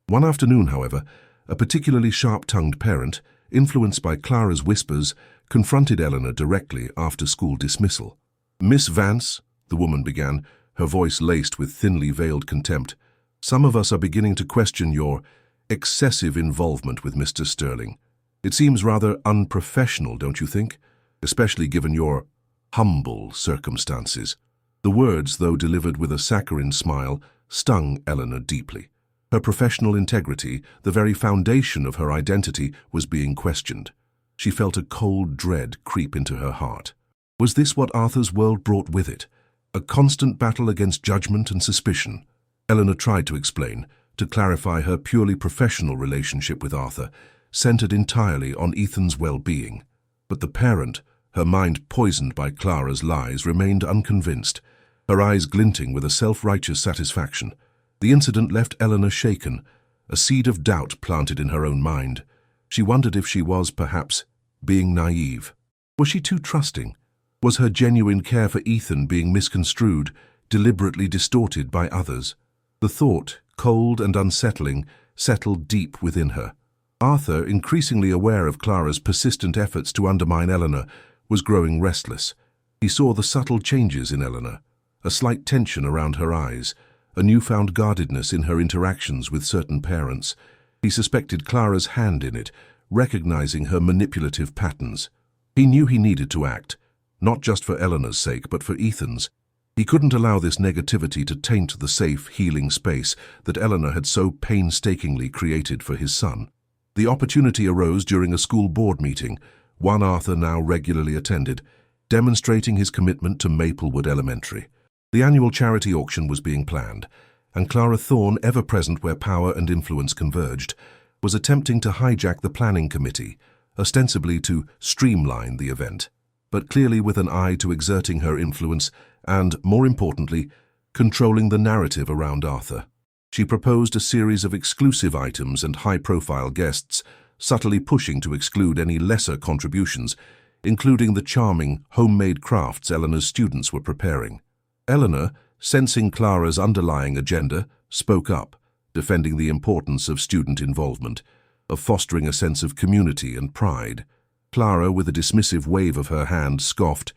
A: One afternoon, however, a particularly sharp-tongued parent, influenced by Clara's whispers, confronted Eleanor directly after school dismissal. "Miss Vance," the woman began, her voice laced with thinly veiled contempt, "some of us are beginning to question your excessive involvement with Mr. Sterling. It seems rather unprofessional, don't you think? Especially given your humble circumstances." The words, though delivered with a saccharine smile, stung Eleanor deeply. Her professional integrity, the very foundation of her identity, was being questioned. She felt a cold dread creep into her heart. Was this what Arthur's world brought with it? A constant battle against judgment and suspicion? Eleanor tried to explain, to clarify her purely professional relationship with Arthur, centered entirely on Ethan's well-being. But the parent, her mind poisoned by Clara's lies, remained unconvinced, her eyes glinting with a self-righteous satisfaction. The incident left Eleanor shaken, a seed of doubt planted in her own mind. She wondered if she was, perhaps, being naive. Was she too trusting? Was her genuine care for Ethan being misconstrued, deliberately distorted by others? The thought, cold and unsettling, settled deep within her. Arthur, increasingly aware of Clara's persistent efforts to undermine Eleanor, was growing restless. He saw the subtle changes in Eleanor, a slight tension around her eyes, a newfound guardedness in her interactions with certain parents. He suspected Clara's hand in it, recognizing her manipulative patterns. He knew he needed to act, not just for Eleanor's sake, but for Ethan's. He couldn't allow this negativity to taint the safe, healing space that Eleanor had so painstakingly created for his son. The opportunity arose during a school board meeting, one Arthur now regularly attended, demonstrating his commitment to Maplewood Elementary. The annual charity auction was being planned, and Clara Thorne, ever present where power and influence converged, was attempting to hijack the planning committee, ostensibly to streamline the event, but clearly with an eye to exerting her influence and, more importantly, controlling the narrative around Arthur. She proposed a series of exclusive items and high-profile guests, subtly pushing to exclude any lesser contributions, including the charming homemade crafts Eleanor's students were preparing. Eleanor, sensing Clara's underlying agenda, spoke up, defending the importance of student involvement, of fostering a sense of community and pride. Clara, with a dismissive wave of her hand, scoffed,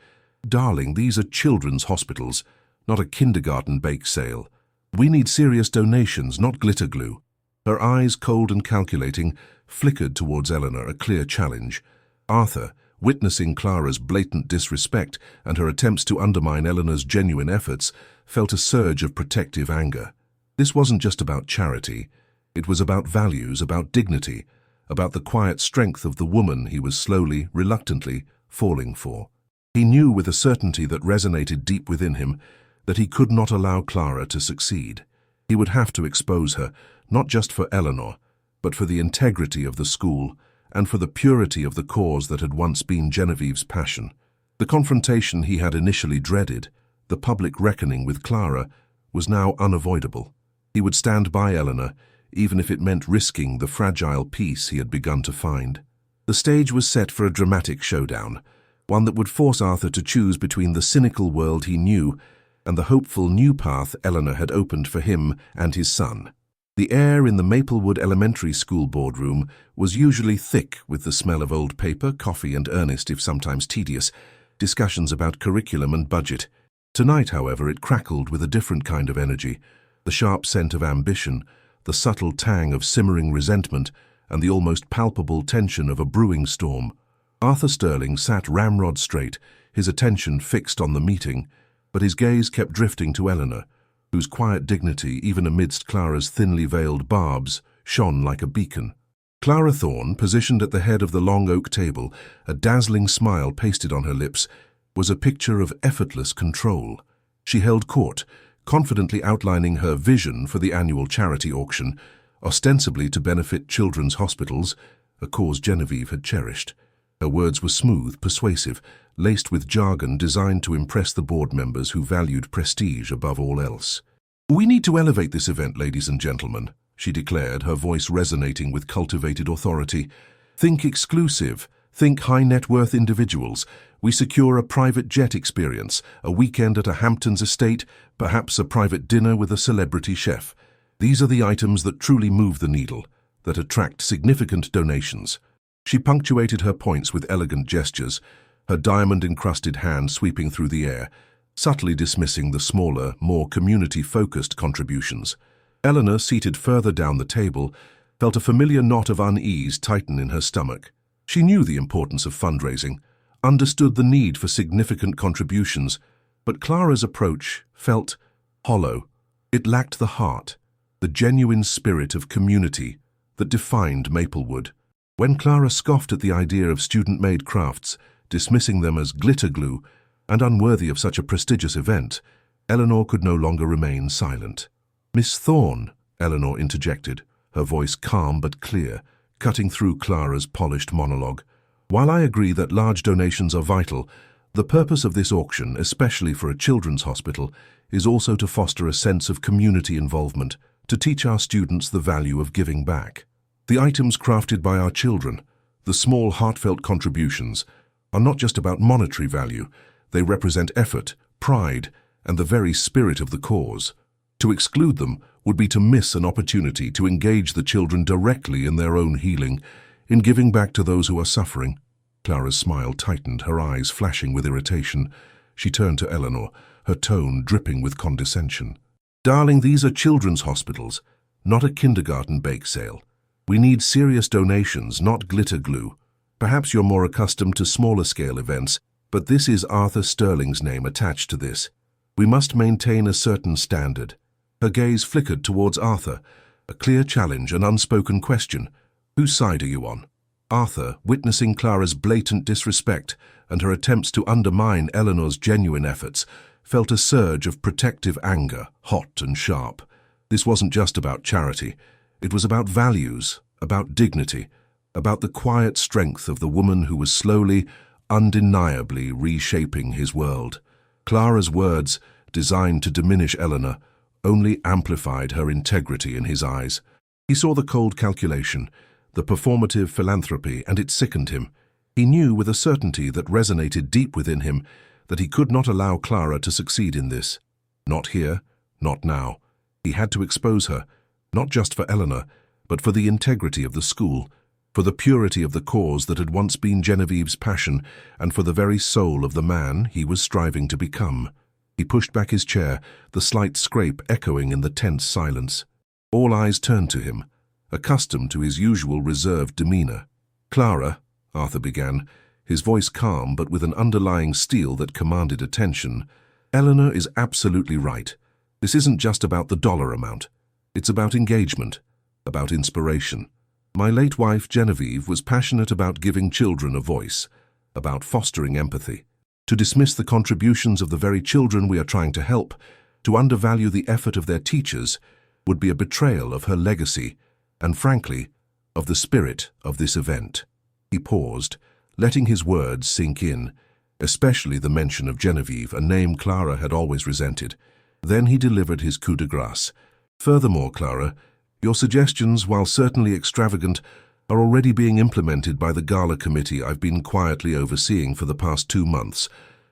A: "Darling, these are children's hospitals, not a kindergarten bake sale. We need serious donations, not glitter glue." Her eyes, cold and calculating, flickered towards Eleanor, a clear challenge. Arthur, witnessing Clara's blatant disrespect and her attempts to undermine Eleanor's genuine efforts, felt a surge of protective anger. This wasn't just about charity. It was about values, about dignity, about the quiet strength of the woman he was slowly, reluctantly, falling for. He knew with a certainty that resonated deep within him that he could not allow Clara to succeed. He would have to expose her, not just for Eleanor, but for the integrity of the school and for the purity of the cause that had once been Genevieve's passion. The confrontation he had initially dreaded, the public reckoning with Clara, was now unavoidable. He would stand by Eleanor, even if it meant risking the fragile peace he had begun to find. The stage was set for a dramatic showdown, one that would force Arthur to choose between the cynical world he knew and the hopeful new path Eleanor had opened for him and his son. The air in the Maplewood Elementary School boardroom was usually thick with the smell of old paper, coffee, and earnest, if sometimes tedious, discussions about curriculum and budget. Tonight, however, it crackled with a different kind of energy, the sharp scent of ambition, the subtle tang of simmering resentment, and the almost palpable tension of a brewing storm. Arthur Sterling sat ramrod straight, his attention fixed on the meeting, but his gaze kept drifting to Eleanor, whose quiet dignity, even amidst Clara's thinly veiled barbs, shone like a beacon. Clara Thorne, positioned at the head of the long oak table, a dazzling smile pasted on her lips, was a picture of effortless control. She held court, confidently outlining her vision for the annual charity auction, ostensibly to benefit children's hospitals, a cause Genevieve had cherished. Her words were smooth, persuasive, laced with jargon designed to impress the board members who valued prestige above all else. "We need to elevate this event, ladies and gentlemen," she declared, her voice resonating with cultivated authority. Think exclusive. Think high-net-worth individuals. We secure a private jet experience, a weekend at a Hamptons estate, perhaps a private dinner with a celebrity chef. These are the items that truly move the needle, that attract significant donations. She punctuated her points with elegant gestures, her diamond-encrusted hand sweeping through the air, subtly dismissing the smaller, more community-focused contributions. Eleanor, seated further down the table, felt a familiar knot of unease tighten in her stomach. She knew the importance of fundraising, understood the need for significant contributions, but Clara's approach felt hollow. It lacked the heart, the genuine spirit of community that defined Maplewood. When Clara scoffed at the idea of student-made crafts, dismissing them as glitter glue and unworthy of such a prestigious event, Eleanor could no longer remain silent. "Miss Thorne," Eleanor interjected, her voice calm but clear, cutting through Clara's polished monologue. "While I agree that large donations are vital, the purpose of this auction, especially for a children's hospital, is also to foster a sense of community involvement, to teach our students the value of giving back. The items crafted by our children, the small heartfelt contributions, are not just about monetary value. They represent effort, pride, and the very spirit of the cause. To exclude them would be to miss an opportunity to engage the children directly in their own healing, in giving back to those who are suffering." Clara's smile tightened, her eyes flashing with irritation. She turned to Eleanor, her tone dripping with condescension. "Darling, these are children's hospitals, not a kindergarten bake sale. We need serious donations, not glitter glue. Perhaps you're more accustomed to smaller-scale events, but this is Arthur Sterling's name attached to this. We must maintain a certain standard." Her gaze flickered towards Arthur, a clear challenge, an unspoken question. "Whose side are you on?" Arthur, witnessing Clara's blatant disrespect and her attempts to undermine Eleanor's genuine efforts, felt a surge of protective anger, hot and sharp. This wasn't just about charity. It was about values, about dignity, about the quiet strength of the woman who was slowly, undeniably reshaping his world. Clara's words, designed to diminish Eleanor, only amplified her integrity in his eyes. He saw the cold calculation, the performative philanthropy, and it sickened him. He knew with a certainty that resonated deep within him that he could not allow Clara to succeed in this. Not here, not now. He had to expose her, not just for Eleanor, but for the integrity of the school, for the purity of the cause that had once been Genevieve's passion, and for the very soul of the man he was striving to become. He pushed back his chair, the slight scrape echoing in the tense silence. All eyes turned to him, accustomed to his usual reserved demeanor. "Clara," Arthur began, his voice calm but with an underlying steel that commanded attention, "Eleanor is absolutely right. This isn't just about the dollar amount. It's about engagement, about inspiration. My late wife, Genevieve, was passionate about giving children a voice, about fostering empathy. To dismiss the contributions of the very children we are trying to help, to undervalue the effort of their teachers, would be a betrayal of her legacy and, frankly, of the spirit of this event." He paused, letting his words sink in, especially the mention of Genevieve, a name Clara had always resented. Then he delivered his coup de grace. "Furthermore, Clara, your suggestions, while certainly extravagant, are already being implemented by the gala committee I've been quietly overseeing for the past 2 months.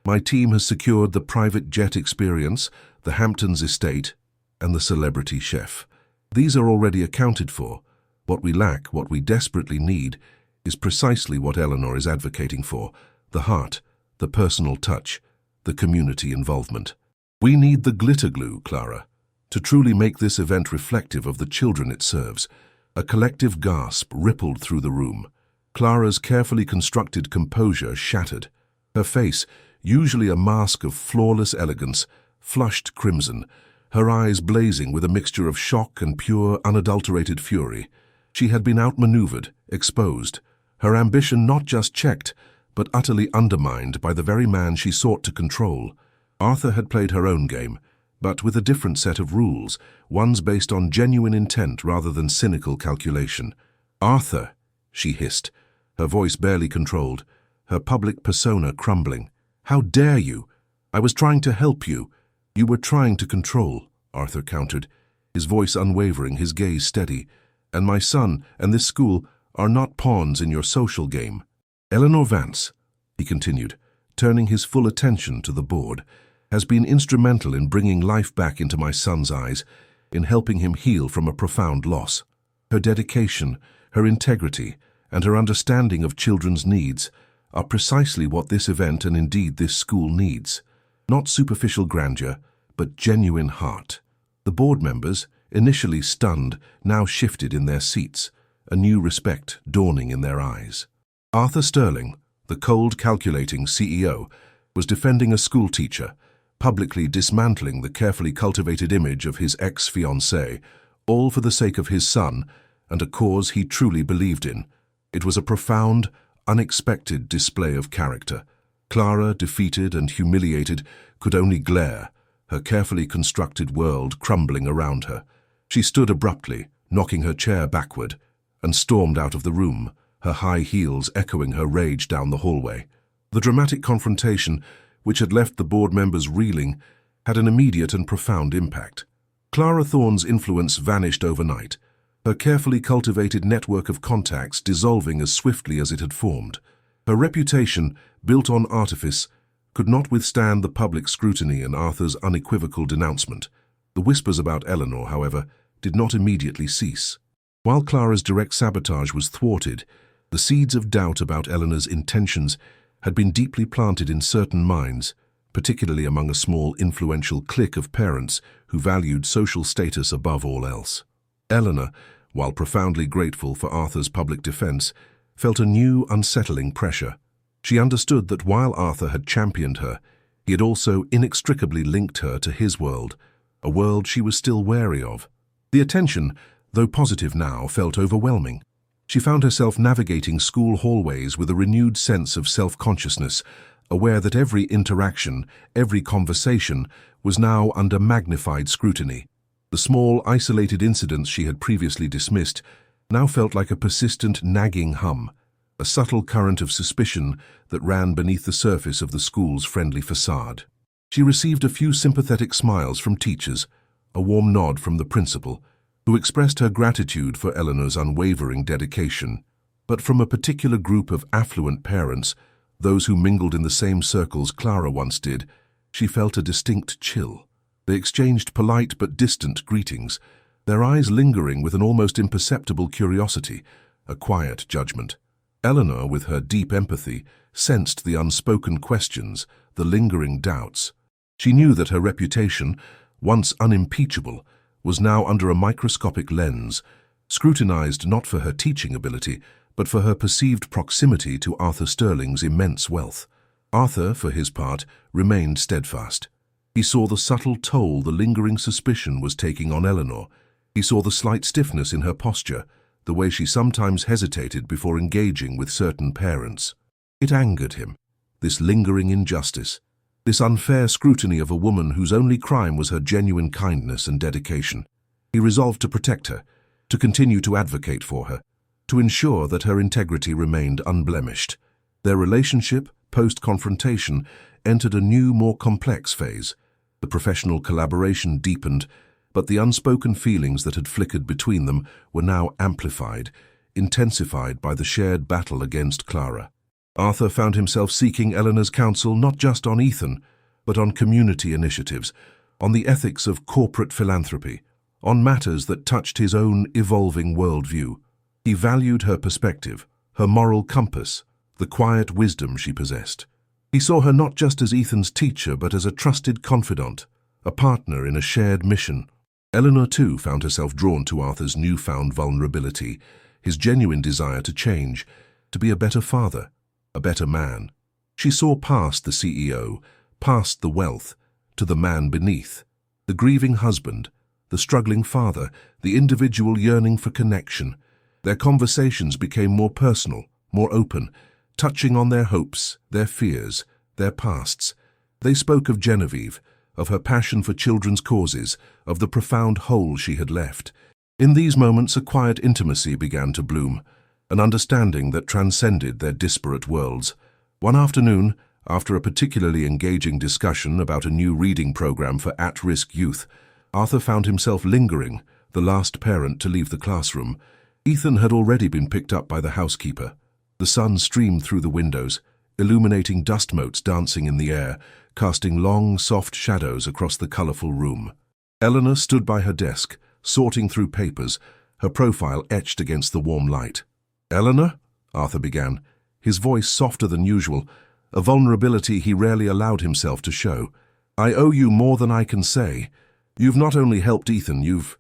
A: My team has secured the private jet experience, the Hamptons estate, and the celebrity chef. These are already accounted for. What we lack, what we desperately need, is precisely what Eleanor is advocating for: the heart, the personal touch, the community involvement. We need the glitter glue, Clara, to truly make this event reflective of the children it serves." A collective gasp rippled through the room. Clara's carefully constructed composure shattered. Her face, usually a mask of flawless elegance, flushed crimson, her eyes blazing with a mixture of shock and pure, unadulterated fury. She had been outmaneuvered, exposed, her ambition not just checked, but utterly undermined by the very man she sought to control. Arthur had played her own game, but with a different set of rules, ones based on genuine intent rather than cynical calculation. "Arthur," she hissed, her voice barely controlled, her public persona crumbling. "How dare you? I was trying to help you. You were trying to control," Arthur countered. his voice unwavering, his gaze steady. "And my son and this school are not pawns in your social game. Eleanor Vance," he continued, turning his full attention to the board, "has been instrumental in bringing life back into my son's eyes, in helping him heal from a profound loss. Her dedication, her integrity, and her understanding of children's needs are precisely what this event and indeed this school needs. Not superficial grandeur, but genuine heart." The board members, initially stunned, now shifted in their seats, a new respect dawning in their eyes. Arthur Sterling, the cold, calculating CEO, was defending a schoolteacher, publicly dismantling the carefully cultivated image of his ex-fiancée, all for the sake of his son and a cause he truly believed in. It was a profound, unexpected display of character. Clara, defeated and humiliated, could only glare, her carefully constructed world crumbling around her. She stood abruptly, knocking her chair backward, and stormed out of the room, her high heels echoing her rage down the hallway. The dramatic confrontation, which had left the board members reeling, had an immediate and profound impact. Clara Thorne's influence vanished overnight, her carefully cultivated network of contacts dissolving as swiftly as it had formed. Her reputation, built on artifice, could not withstand the public scrutiny and Arthur's unequivocal denouncement. The whispers about Eleanor, however, did not immediately cease. While Clara's direct sabotage was thwarted, the seeds of doubt about Eleanor's intentions had been deeply planted in certain minds, particularly among a small, influential clique of parents who valued social status above all else. Eleanor, while profoundly grateful for Arthur's public defense, felt a new, unsettling pressure. She understood that while Arthur had championed her, he had also inextricably linked her to his world, a world she was still wary of. The attention, though positive now, felt overwhelming. She found herself navigating school hallways with a renewed sense of self-consciousness, aware that every interaction, every conversation, was now under magnified scrutiny. The small, isolated incidents she had previously dismissed now felt like a persistent, nagging hum, a subtle current of suspicion that ran beneath the surface of the school's friendly facade. She received a few sympathetic smiles from teachers, a warm nod from the principal, who expressed her gratitude for Eleanor's unwavering dedication. But from a particular group of affluent parents, those who mingled in the same circles Clara once did, she felt a distinct chill. They exchanged polite but distant greetings, their eyes lingering with an almost imperceptible curiosity, a quiet judgment. Eleanor, with her deep empathy, sensed the unspoken questions, the lingering doubts. She knew that her reputation, once unimpeachable, was now under a microscopic lens, scrutinized not for her teaching ability, but for her perceived proximity to Arthur Sterling's immense wealth. Arthur, for his part, remained steadfast. He saw the subtle toll the lingering suspicion was taking on Eleanor. He saw the slight stiffness in her posture, the way she sometimes hesitated before engaging with certain parents. It angered him, this lingering injustice, this unfair scrutiny of a woman whose only crime was her genuine kindness and dedication. He resolved to protect her, to continue to advocate for her, to ensure that her integrity remained unblemished. Their relationship, post-confrontation, entered a new, more complex phase. The professional collaboration deepened, but the unspoken feelings that had flickered between them were now amplified, intensified by the shared battle against Clara. Arthur found himself seeking Eleanor's counsel not just on Ethan, but on community initiatives, on the ethics of corporate philanthropy, on matters that touched his own evolving worldview. He valued her perspective, her moral compass, the quiet wisdom she possessed. He saw her not just as Ethan's teacher, but as a trusted confidant, a partner in a shared mission. Eleanor, too, found herself drawn to Arthur's newfound vulnerability, his genuine desire to change, to be a better father, a better man. She saw past the CEO, past the wealth, to the man beneath, the grieving husband, the struggling father, the individual yearning for connection. Their conversations became more personal, more open, touching on their hopes, their fears, their pasts. They spoke of Genevieve, of her passion for children's causes, of the profound hole she had left. In these moments, a quiet intimacy began to bloom, an understanding that transcended their disparate worlds. One afternoon, after a particularly engaging discussion about a new reading program for at-risk youth, Arthur found himself lingering, the last parent to leave the classroom. Ethan had already been picked up by the housekeeper. The sun streamed through the windows, illuminating dust motes dancing in the air, casting long, soft shadows across the colourful room. Eleanor stood by her desk, sorting through papers, her profile etched against the warm light. "Eleanor?" Arthur began, his voice softer than usual, a vulnerability he rarely allowed himself to show. "I owe you more than I can say. You've not only helped Ethan, you've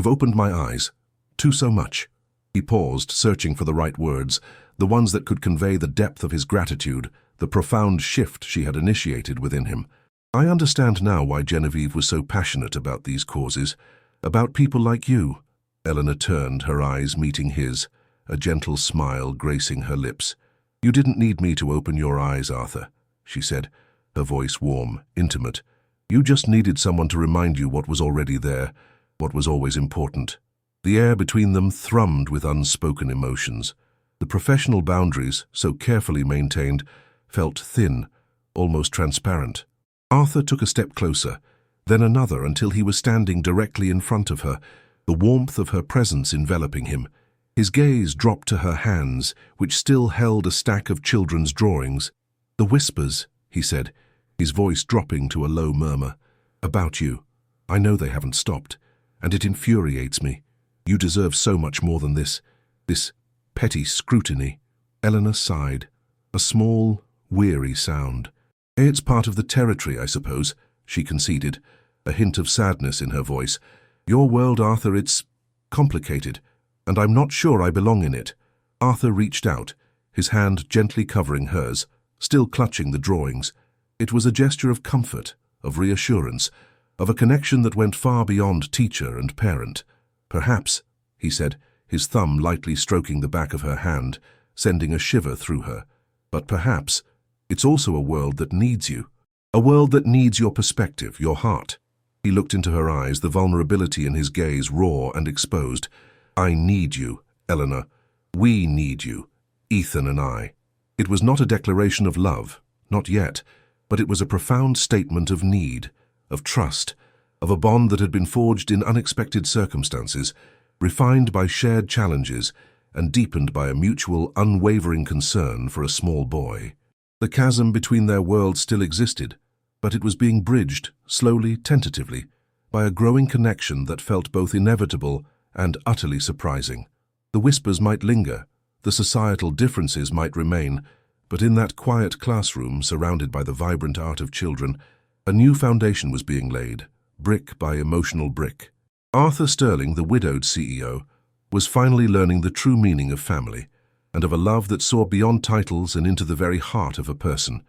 A: opened my eyes to so much." He paused, searching for the right words, the ones that could convey the depth of his gratitude, the profound shift she had initiated within him. "I understand now why Genevieve was so passionate about these causes, about people like you." Eleanor turned, her eyes meeting his, a gentle smile gracing her lips. "You didn't need me to open your eyes, Arthur," she said, her voice warm, intimate. "You just needed someone to remind you what was already there, what was always important." The air between them thrummed with unspoken emotions. The professional boundaries, so carefully maintained, felt thin, almost transparent. Arthur took a step closer, then another until he was standing directly in front of her, the warmth of her presence enveloping him. His gaze dropped to her hands, which still held a stack of children's drawings. "The whispers," he said, his voice dropping to a low murmur. "About you. I know they haven't stopped, and it infuriates me. You deserve so much more than this petty scrutiny." Eleanor sighed, a small, weary sound. "It's part of the territory, I suppose," she conceded, a hint of sadness in her voice. "Your world, Arthur, it's complicated, and I'm not sure I belong in it." Arthur reached out, his hand gently covering hers, still clutching the drawings. It was a gesture of comfort, of reassurance, of a connection that went far beyond teacher and parent. "Perhaps," he said, his thumb lightly stroking the back of her hand, sending a shiver through her. "But perhaps it's also a world that needs you. A world that needs your perspective, your heart." He looked into her eyes, the vulnerability in his gaze raw and exposed. "I need you, Eleanor. We need you, Ethan and I." It was not a declaration of love, not yet, but it was a profound statement of need, of trust, of a bond that had been forged in unexpected circumstances, refined by shared challenges, and deepened by a mutual, unwavering concern for a small boy. The chasm between their worlds still existed, but it was being bridged, slowly, tentatively, by a growing connection that felt both inevitable and utterly surprising. The whispers might linger, the societal differences might remain, but in that quiet classroom, surrounded by the vibrant art of children, a new foundation was being laid, brick by emotional brick. Arthur Sterling, the widowed CEO, was finally learning the true meaning of family, and of a love that saw beyond titles and into the very heart of a person.